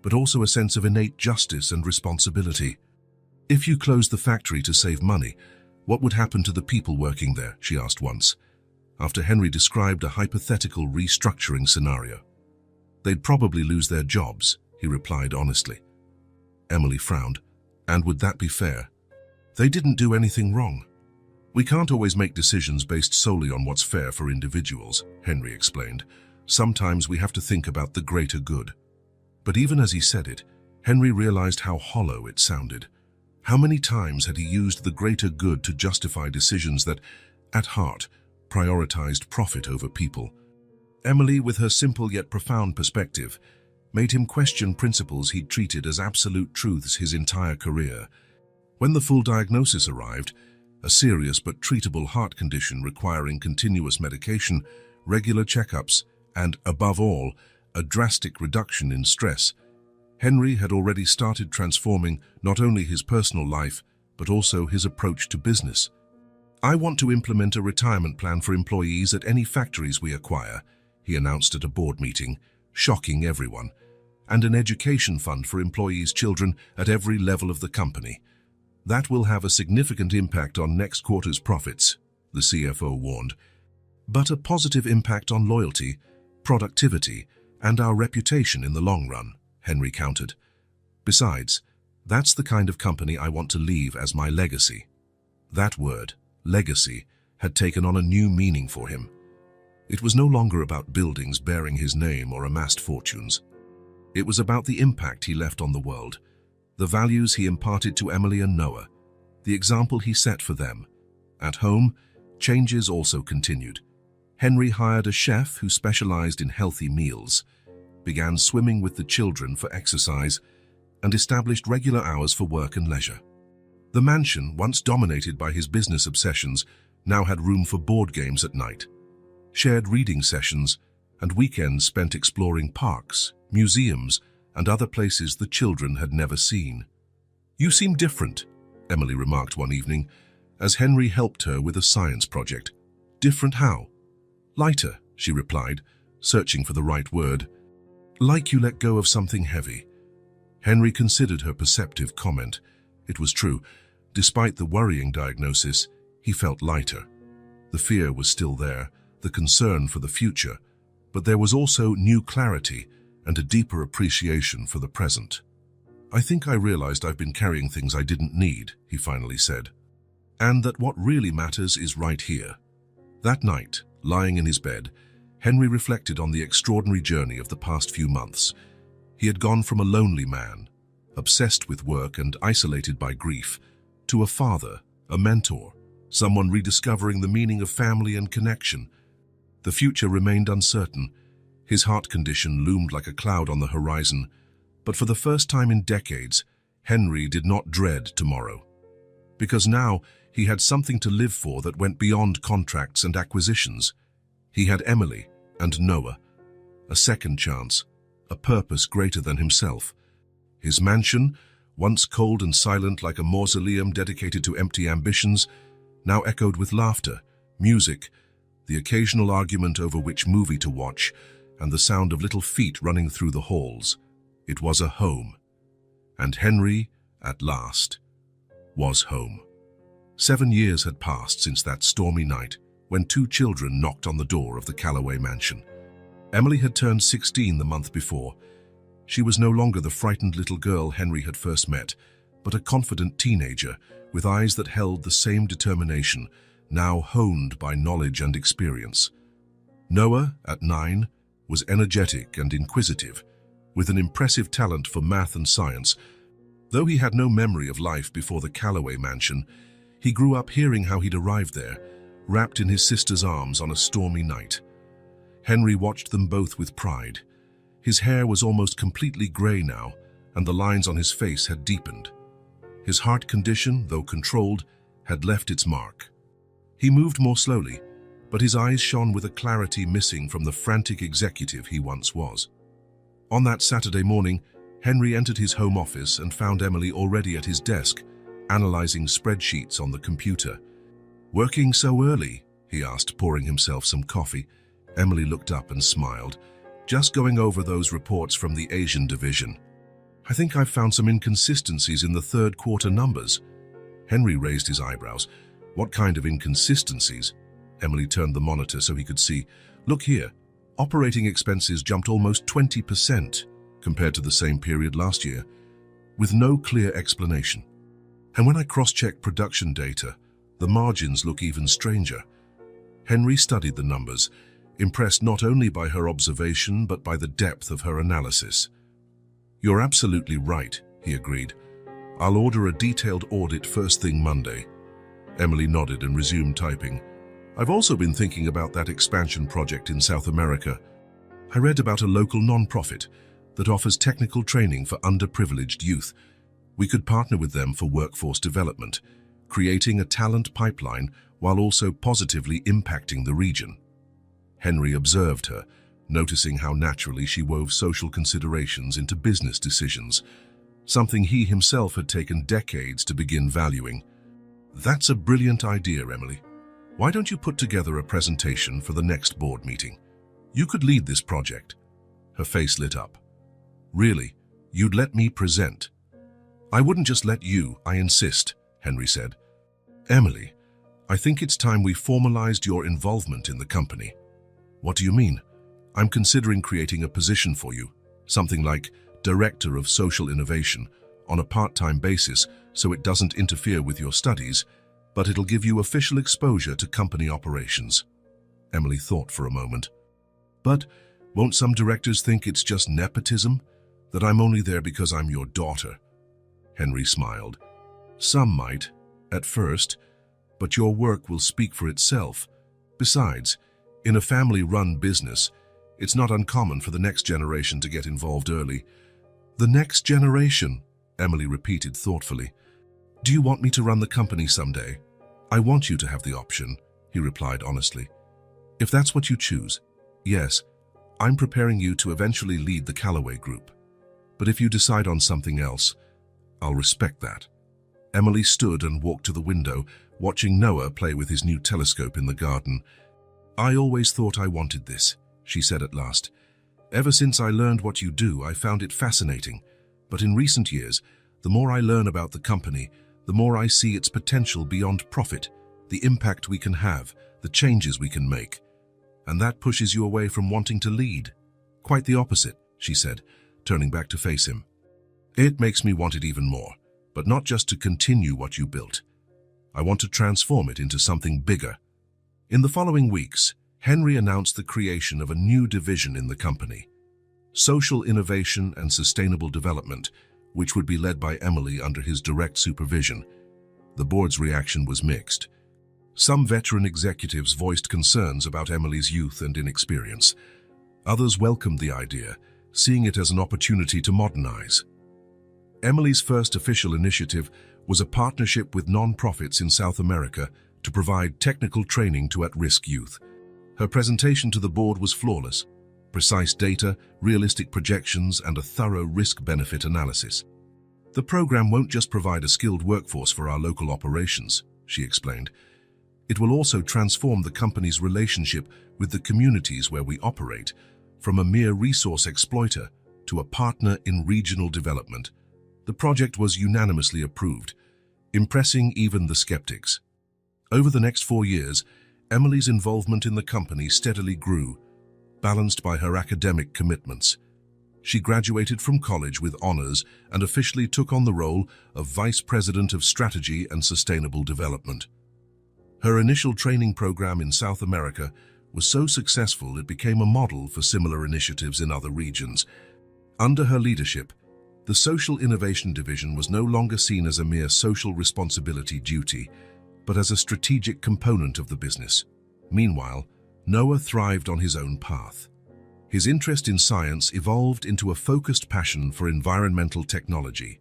but also a sense of innate justice and responsibility. "If you closed the factory to save money, what would happen to the people working there?" she asked once, after Henry described a hypothetical restructuring scenario. "They'd probably lose their jobs," he replied honestly. Emily frowned. "And would that be fair?" "They didn't do anything wrong." "We can't always make decisions based solely on what's fair for individuals," Henry explained. "Sometimes we have to think about the greater good." But even as he said it, Henry realized how hollow it sounded. How many times had he used the greater good to justify decisions that, at heart, prioritized profit over people? Emily, with her simple yet profound perspective, made him question principles he'd treated as absolute truths his entire career. When the full diagnosis arrived, a serious but treatable heart condition requiring continuous medication, regular checkups, and, above all, a drastic reduction in stress, Henry had already started transforming not only his personal life, but also his approach to business. "I want to implement a retirement plan for employees at any factories we acquire," he announced at a board meeting, shocking everyone, "and an education fund for employees' children at every level of the company. That will have a significant impact on next quarter's profits," the CFO warned, "but a positive impact on loyalty, productivity, and our reputation in the long run," Henry countered. "Besides, that's the kind of company I want to leave as my legacy." That word, legacy, had taken on a new meaning for him. It was no longer about buildings bearing his name or amassed fortunes. It was about the impact he left on the world, the values he imparted to Emily and Noah, the example he set for them. At home, changes also continued. Henry hired a chef who specialized in healthy meals, began swimming with the children for exercise, and established regular hours for work and leisure. The mansion, once dominated by his business obsessions, now had room for board games at night, shared reading sessions, and weekends spent exploring parks, museums, and other places the children had never seen. "You seem different," Emily remarked one evening, as Henry helped her with a science project. "Different how?" "Lighter," she replied, searching for the right word. "Like you let go of something heavy." Henry considered her perceptive comment. It was true. Despite the worrying diagnosis, he felt lighter. The fear was still there, the concern for the future, but there was also new clarity and a deeper appreciation for the present. "I think I realized I've been carrying things I didn't need," he finally said, "and that what really matters is right here." That night, lying in his bed, Henry reflected on the extraordinary journey of the past few months. He had gone from a lonely man, obsessed with work and isolated by grief, to a father, a mentor, someone rediscovering the meaning of family and connection. The future remained uncertain. His heart condition loomed like a cloud on the horizon, but for the first time in decades, Henry did not dread tomorrow. Because now he had something to live for that went beyond contracts and acquisitions. He had Emily and Noah, a second chance, a purpose greater than himself. His mansion, once cold and silent like a mausoleum dedicated to empty ambitions, now echoed with laughter, music, the occasional argument over which movie to watch, and the sound of little feet running through the halls. It was a home. And Henry, at last, was home. 7 years had passed since that stormy night when 2 children knocked on the door of the Callaway mansion. Emily had turned 16 the month before. She was no longer the frightened little girl Henry had first met, but a confident teenager with eyes that held the same determination, now honed by knowledge and experience. Noah, at 9, was energetic and inquisitive, with an impressive talent for math and science. Though he had no memory of life before the Callaway mansion, he grew up hearing how he'd arrived there, wrapped in his sister's arms on a stormy night. Henry watched them both with pride. His hair was almost completely grey now, and the lines on his face had deepened. His heart condition, though controlled, had left its mark. He moved more slowly, but his eyes shone with a clarity missing from the frantic executive he once was. On that Saturday morning, Henry entered his home office and found Emily already at his desk, analyzing spreadsheets on the computer. "Working so early?" he asked, pouring himself some coffee. Emily looked up and smiled. "Just going over those reports from the Asian division. I think I've found some inconsistencies in the third quarter numbers." Henry raised his eyebrows. "What kind of inconsistencies?" Emily turned the monitor so he could see. "Look here. Operating expenses jumped almost 20% compared to the same period last year, with no clear explanation. And when I cross-check production data, the margins look even stranger." Henry studied the numbers, impressed not only by her observation but by the depth of her analysis. "You're absolutely right," he agreed. "I'll order a detailed audit first thing Monday." Emily nodded and resumed typing. "I've also been thinking about that expansion project in South America. I read about a local non-profit that offers technical training for underprivileged youth. We could partner with them for workforce development, creating a talent pipeline while also positively impacting the region." Henry observed her, noticing how naturally she wove social considerations into business decisions, something he himself had taken decades to begin valuing. "That's a brilliant idea, Emily. Why don't you put together a presentation for the next board meeting? You could lead this project." Her face lit up. "Really? You'd let me present?" "I wouldn't just let you, I insist," Henry said. "Emily, I think it's time we formalized your involvement in the company." "What do you mean?" "I'm considering creating a position for you, something like Director of Social Innovation, on a part-time basis so it doesn't interfere with your studies, but it'll give you official exposure to company operations." Emily thought for a moment. "But won't some directors think it's just nepotism? That I'm only there because I'm your daughter?" Henry smiled. "Some might, at first, but your work will speak for itself. Besides, in a family-run business, it's not uncommon for the next generation to get involved early." "The next generation," Emily repeated thoughtfully. "Do you want me to run the company someday?" "I want you to have the option," he replied honestly. "If that's what you choose, yes, I'm preparing you to eventually lead the Callaway Group. But if you decide on something else, I'll respect that." Emily stood and walked to the window, watching Noah play with his new telescope in the garden. "I always thought I wanted this," she said at last. "Ever since I learned what you do, I found it fascinating. But in recent years, the more I learn about the company, the more I see its potential beyond profit, the impact we can have, the changes we can make. And that pushes you away from wanting to lead." "Quite the opposite," she said, turning back to face him. "It makes me want it even more, but not just to continue what you built. I want to transform it into something bigger." In the following weeks, Henry announced the creation of a new division in the company, Social Innovation and Sustainable Development, which would be led by Emily under his direct supervision. The board's reaction was mixed. Some veteran executives voiced concerns about Emily's youth and inexperience. Others welcomed the idea, seeing it as an opportunity to modernize. Emily's first official initiative was a partnership with non-profits in South America to provide technical training to at-risk youth. Her presentation to the board was flawless: precise data, realistic projections, and a thorough risk-benefit analysis. "The program won't just provide a skilled workforce for our local operations," she explained. "It will also transform the company's relationship with the communities where we operate, from a mere resource exploiter to a partner in regional development." The project was unanimously approved, impressing even the skeptics. Over the next 4 years, Emily's involvement in the company steadily grew, balanced by her academic commitments. She graduated from college with honors and officially took on the role of Vice President of Strategy and Sustainable Development. Her initial training program in South America was so successful it became a model for similar initiatives in other regions. Under her leadership, the Social Innovation Division was no longer seen as a mere social responsibility duty, but as a strategic component of the business. Meanwhile, Noah thrived on his own path. His interest in science evolved into a focused passion for environmental technology.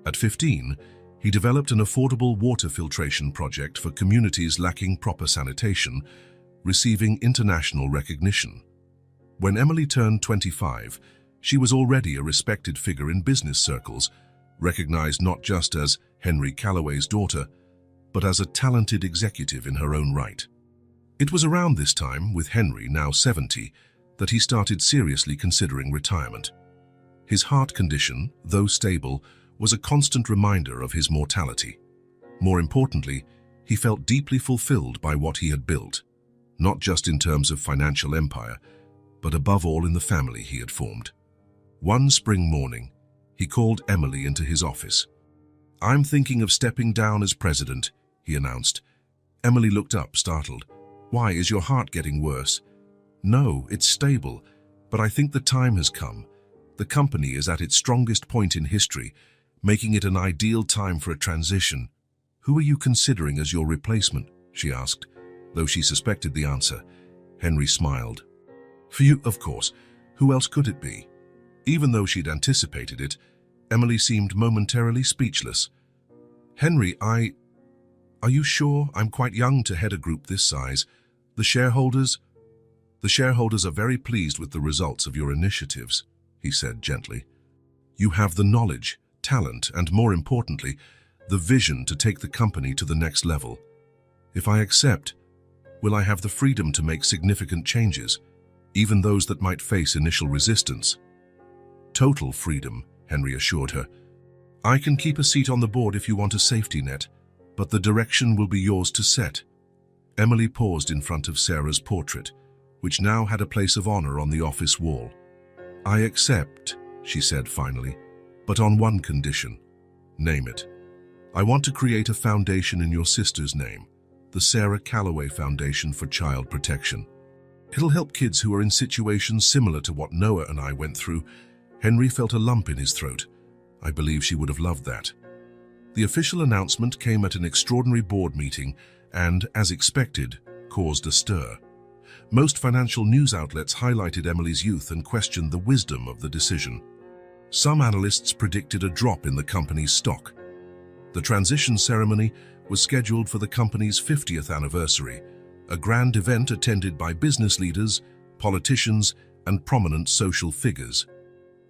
At 15, he developed an affordable water filtration project for communities lacking proper sanitation, receiving international recognition. When Emily turned 25, she was already a respected figure in business circles, recognized not just as Henry Callaway's daughter, but as a talented executive in her own right. It was around this time, with Henry now 70, that he started seriously considering retirement. His heart condition, though stable, was a constant reminder of his mortality. More importantly, he felt deeply fulfilled by what he had built, not just in terms of financial empire, but above all in the family he had formed. One spring morning, he called Emily into his office. "I'm thinking of stepping down as president," he announced. Emily looked up, startled. "Why, is your heart getting worse?" "No, it's stable, but I think the time has come. The company is at its strongest point in history, making it an ideal time for a transition." "Who are you considering as your replacement?" she asked, though she suspected the answer. Henry smiled. "For you, of course. Who else could it be?" Even though she'd anticipated it, Emily seemed momentarily speechless. "Henry, Are you sure? I'm quite young to head a group this size. The shareholders?" The shareholders are very pleased with the results of your initiatives, he said gently. You have the knowledge, talent, and more importantly, the vision to take the company to the next level. If I accept, will I have the freedom to make significant changes, even those that might face initial resistance? Total freedom, Henry assured her. I can keep a seat on the board if you want a safety net, but the direction will be yours to set. Emily paused in front of Sarah's portrait, which now had a place of honor on the office wall. I accept, she said finally, but on one condition. Name it. I want to create a foundation in your sister's name, the Sarah Calloway Foundation for Child Protection. It'll help kids who are in situations similar to what Noah and I went through. Henry felt a lump in his throat. I believe she would have loved that. The official announcement came at an extraordinary board meeting and, as expected, caused a stir. Most financial news outlets highlighted Emily's youth and questioned the wisdom of the decision. Some analysts predicted a drop in the company's stock. The transition ceremony was scheduled for the company's 50th anniversary, a grand event attended by business leaders, politicians, and prominent social figures.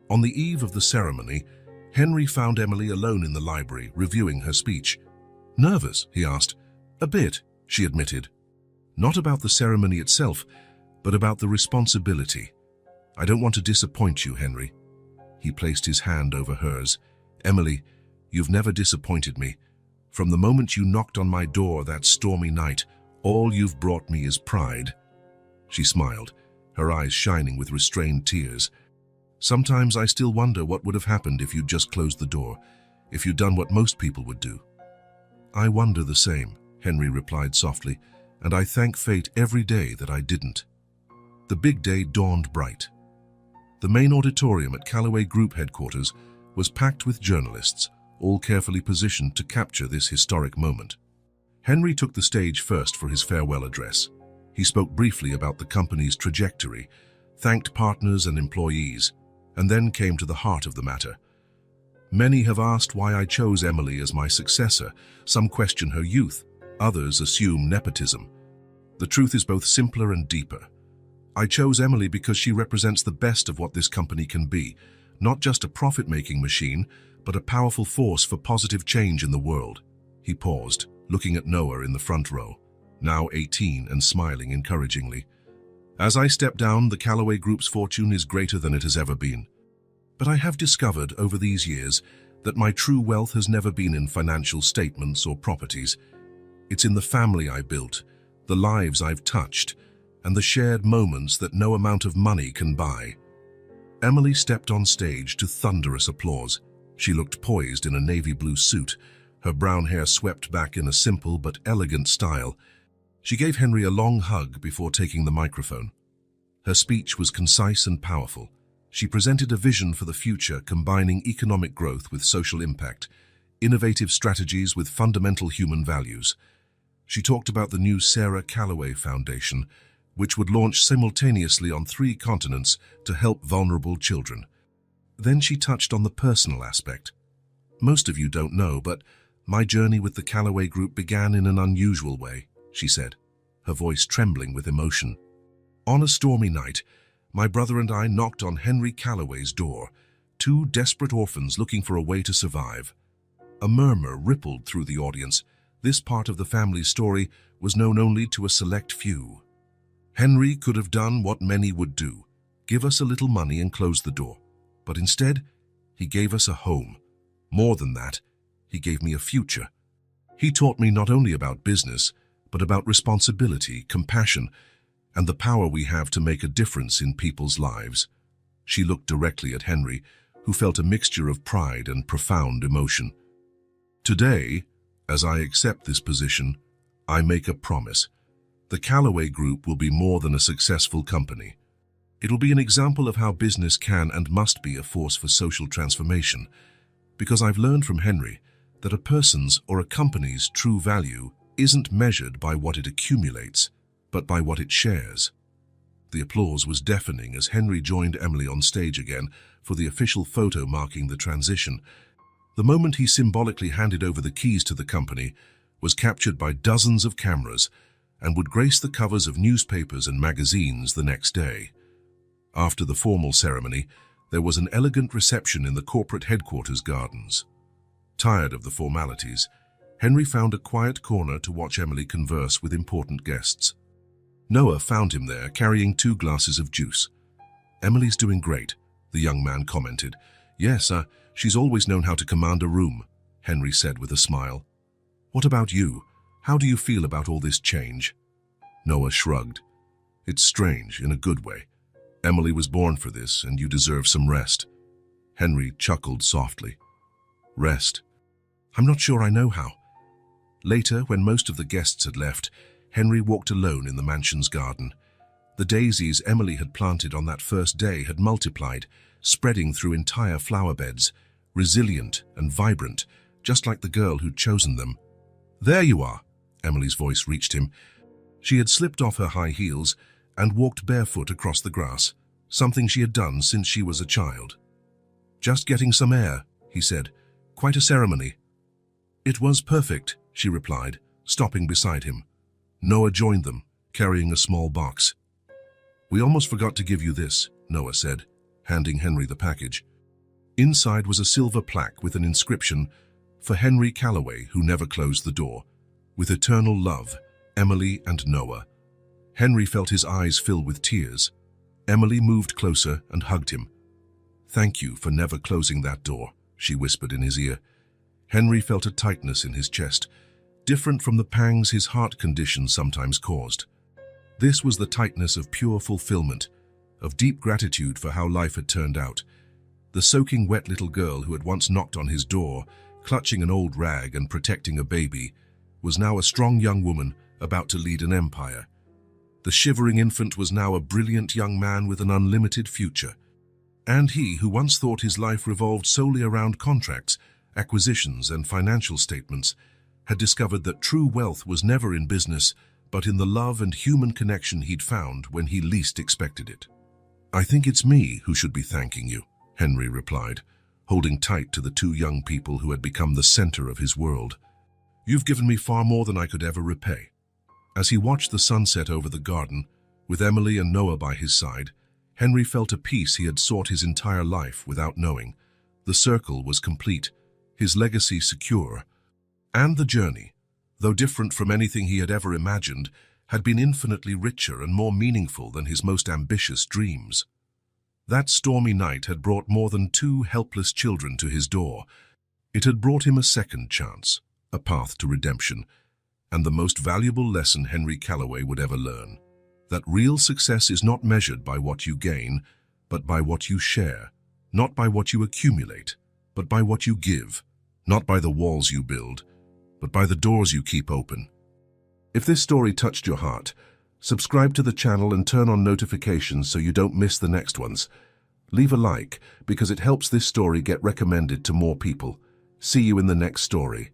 On the eve of the ceremony, Henry found Emily alone in the library, reviewing her speech. Nervous, he asked. A bit, she admitted. Not about the ceremony itself, but about the responsibility. I don't want to disappoint you, Henry. He placed his hand over hers. Emily, you've never disappointed me. From the moment you knocked on my door that stormy night, all you've brought me is pride. She smiled, her eyes shining with restrained tears. Sometimes I still wonder what would have happened if you'd just closed the door, if you'd done what most people would do. I wonder the same, Henry replied softly, and I thank fate every day that I didn't. The big day dawned bright. The main auditorium at Calloway Group headquarters was packed with journalists, all carefully positioned to capture this historic moment. Henry took the stage first for his farewell address. He spoke briefly about the company's trajectory, thanked partners and employees, and then came to the heart of the matter. Many have asked why I chose Emily as my successor. Some question her youth, others assume nepotism. The truth is both simpler and deeper. I chose Emily because she represents the best of what this company can be, not just a profit-making machine, but a powerful force for positive change in the world. He paused, looking at Noah in the front row, now 18 and smiling encouragingly. As I step down, the Calloway Group's fortune is greater than it has ever been. But I have discovered over these years that my true wealth has never been in financial statements or properties. It's in the family I built, the lives I've touched, and the shared moments that no amount of money can buy. Emily stepped on stage to thunderous applause. She looked poised in a navy blue suit, her brown hair swept back in a simple but elegant style. She gave Henry a long hug before taking the microphone. Her speech was concise and powerful. She presented a vision for the future, combining economic growth with social impact, innovative strategies with fundamental human values. She talked about the new Sarah Calloway Foundation, which would launch simultaneously on 3 continents to help vulnerable children. Then she touched on the personal aspect. Most of you don't know, but my journey with the Calloway Group began in an unusual way, she said, her voice trembling with emotion. On a stormy night, my brother and I knocked on Henry Calloway's door, 2 desperate orphans looking for a way to survive. A murmur rippled through the audience. This part of the family's story was known only to a select few. Henry could have done what many would do, give us a little money and close the door. But instead, he gave us a home. More than that, he gave me a future. He taught me not only about business, but about responsibility, compassion, and the power we have to make a difference in people's lives. She looked directly at Henry, who felt a mixture of pride and profound emotion. Today, as I accept this position, I make a promise. The Calloway Group will be more than a successful company. It will be an example of how business can and must be a force for social transformation, because I've learned from Henry that a person's or a company's true value isn't measured by what it accumulates, but by what it shares. The applause was deafening as Henry joined Emily on stage again for the official photo marking the transition. The moment he symbolically handed over the keys to the company was captured by dozens of cameras, and would grace the covers of newspapers and magazines the next day. After the formal ceremony, there was an elegant reception in the corporate headquarters gardens. Tired of the formalities, Henry found a quiet corner to watch Emily converse with important guests. Noah found him there carrying 2 glasses of juice. "Emily's doing great," the young man commented. "Yes, she's always known how to command a room," Henry said with a smile. "What about you? How do you feel about all this change?" Noah shrugged. "It's strange, in a good way. Emily was born for this, and you deserve some rest." Henry chuckled softly. "Rest? I'm not sure I know how." Later, when most of the guests had left, Henry walked alone in the mansion's garden. The daisies Emily had planted on that first day had multiplied, spreading through entire flower beds, resilient and vibrant, just like the girl who'd chosen them. "There you are," Emily's voice reached him. She had slipped off her high heels and walked barefoot across the grass, something she had done since she was a child. "Just getting some air," he said. "Quite a ceremony." "It was perfect," she replied, stopping beside him. Noah joined them, carrying a small box. "We almost forgot to give you this," Noah said, handing Henry the package. Inside was a silver plaque with an inscription, "For Henry Calloway, who never closed the door. With eternal love, Emily and Noah." Henry felt his eyes fill with tears. Emily moved closer and hugged him. "Thank you for never closing that door," she whispered in his ear. Henry felt a tightness in his chest, different from the pangs his heart condition sometimes caused. This was the tightness of pure fulfillment, of deep gratitude for how life had turned out. The soaking wet little girl who had once knocked on his door, clutching an old rag and protecting a baby, was now a strong young woman about to lead an empire. The shivering infant was now a brilliant young man with an unlimited future. And he, who once thought his life revolved solely around contracts, acquisitions, and financial statements, had discovered that true wealth was never in business, but in the love and human connection he'd found when he least expected it. "I think it's me who should be thanking you," Henry replied, holding tight to the 2 young people who had become the center of his world. "You've given me far more than I could ever repay." As he watched the sunset over the garden, with Emily and Noah by his side, Henry felt a peace he had sought his entire life without knowing. The circle was complete, his legacy secure, and the journey, though different from anything he had ever imagined, had been infinitely richer and more meaningful than his most ambitious dreams. That stormy night had brought more than 2 helpless children to his door. It had brought him a second chance, a path to redemption, and the most valuable lesson Henry Calloway would ever learn: that real success is not measured by what you gain, but by what you share, not by what you accumulate, but by what you give, not by the walls you build, but by the doors you keep open. If this story touched your heart, subscribe to the channel and turn on notifications so you don't miss the next ones. Leave a like because it helps this story get recommended to more people. See you in the next story.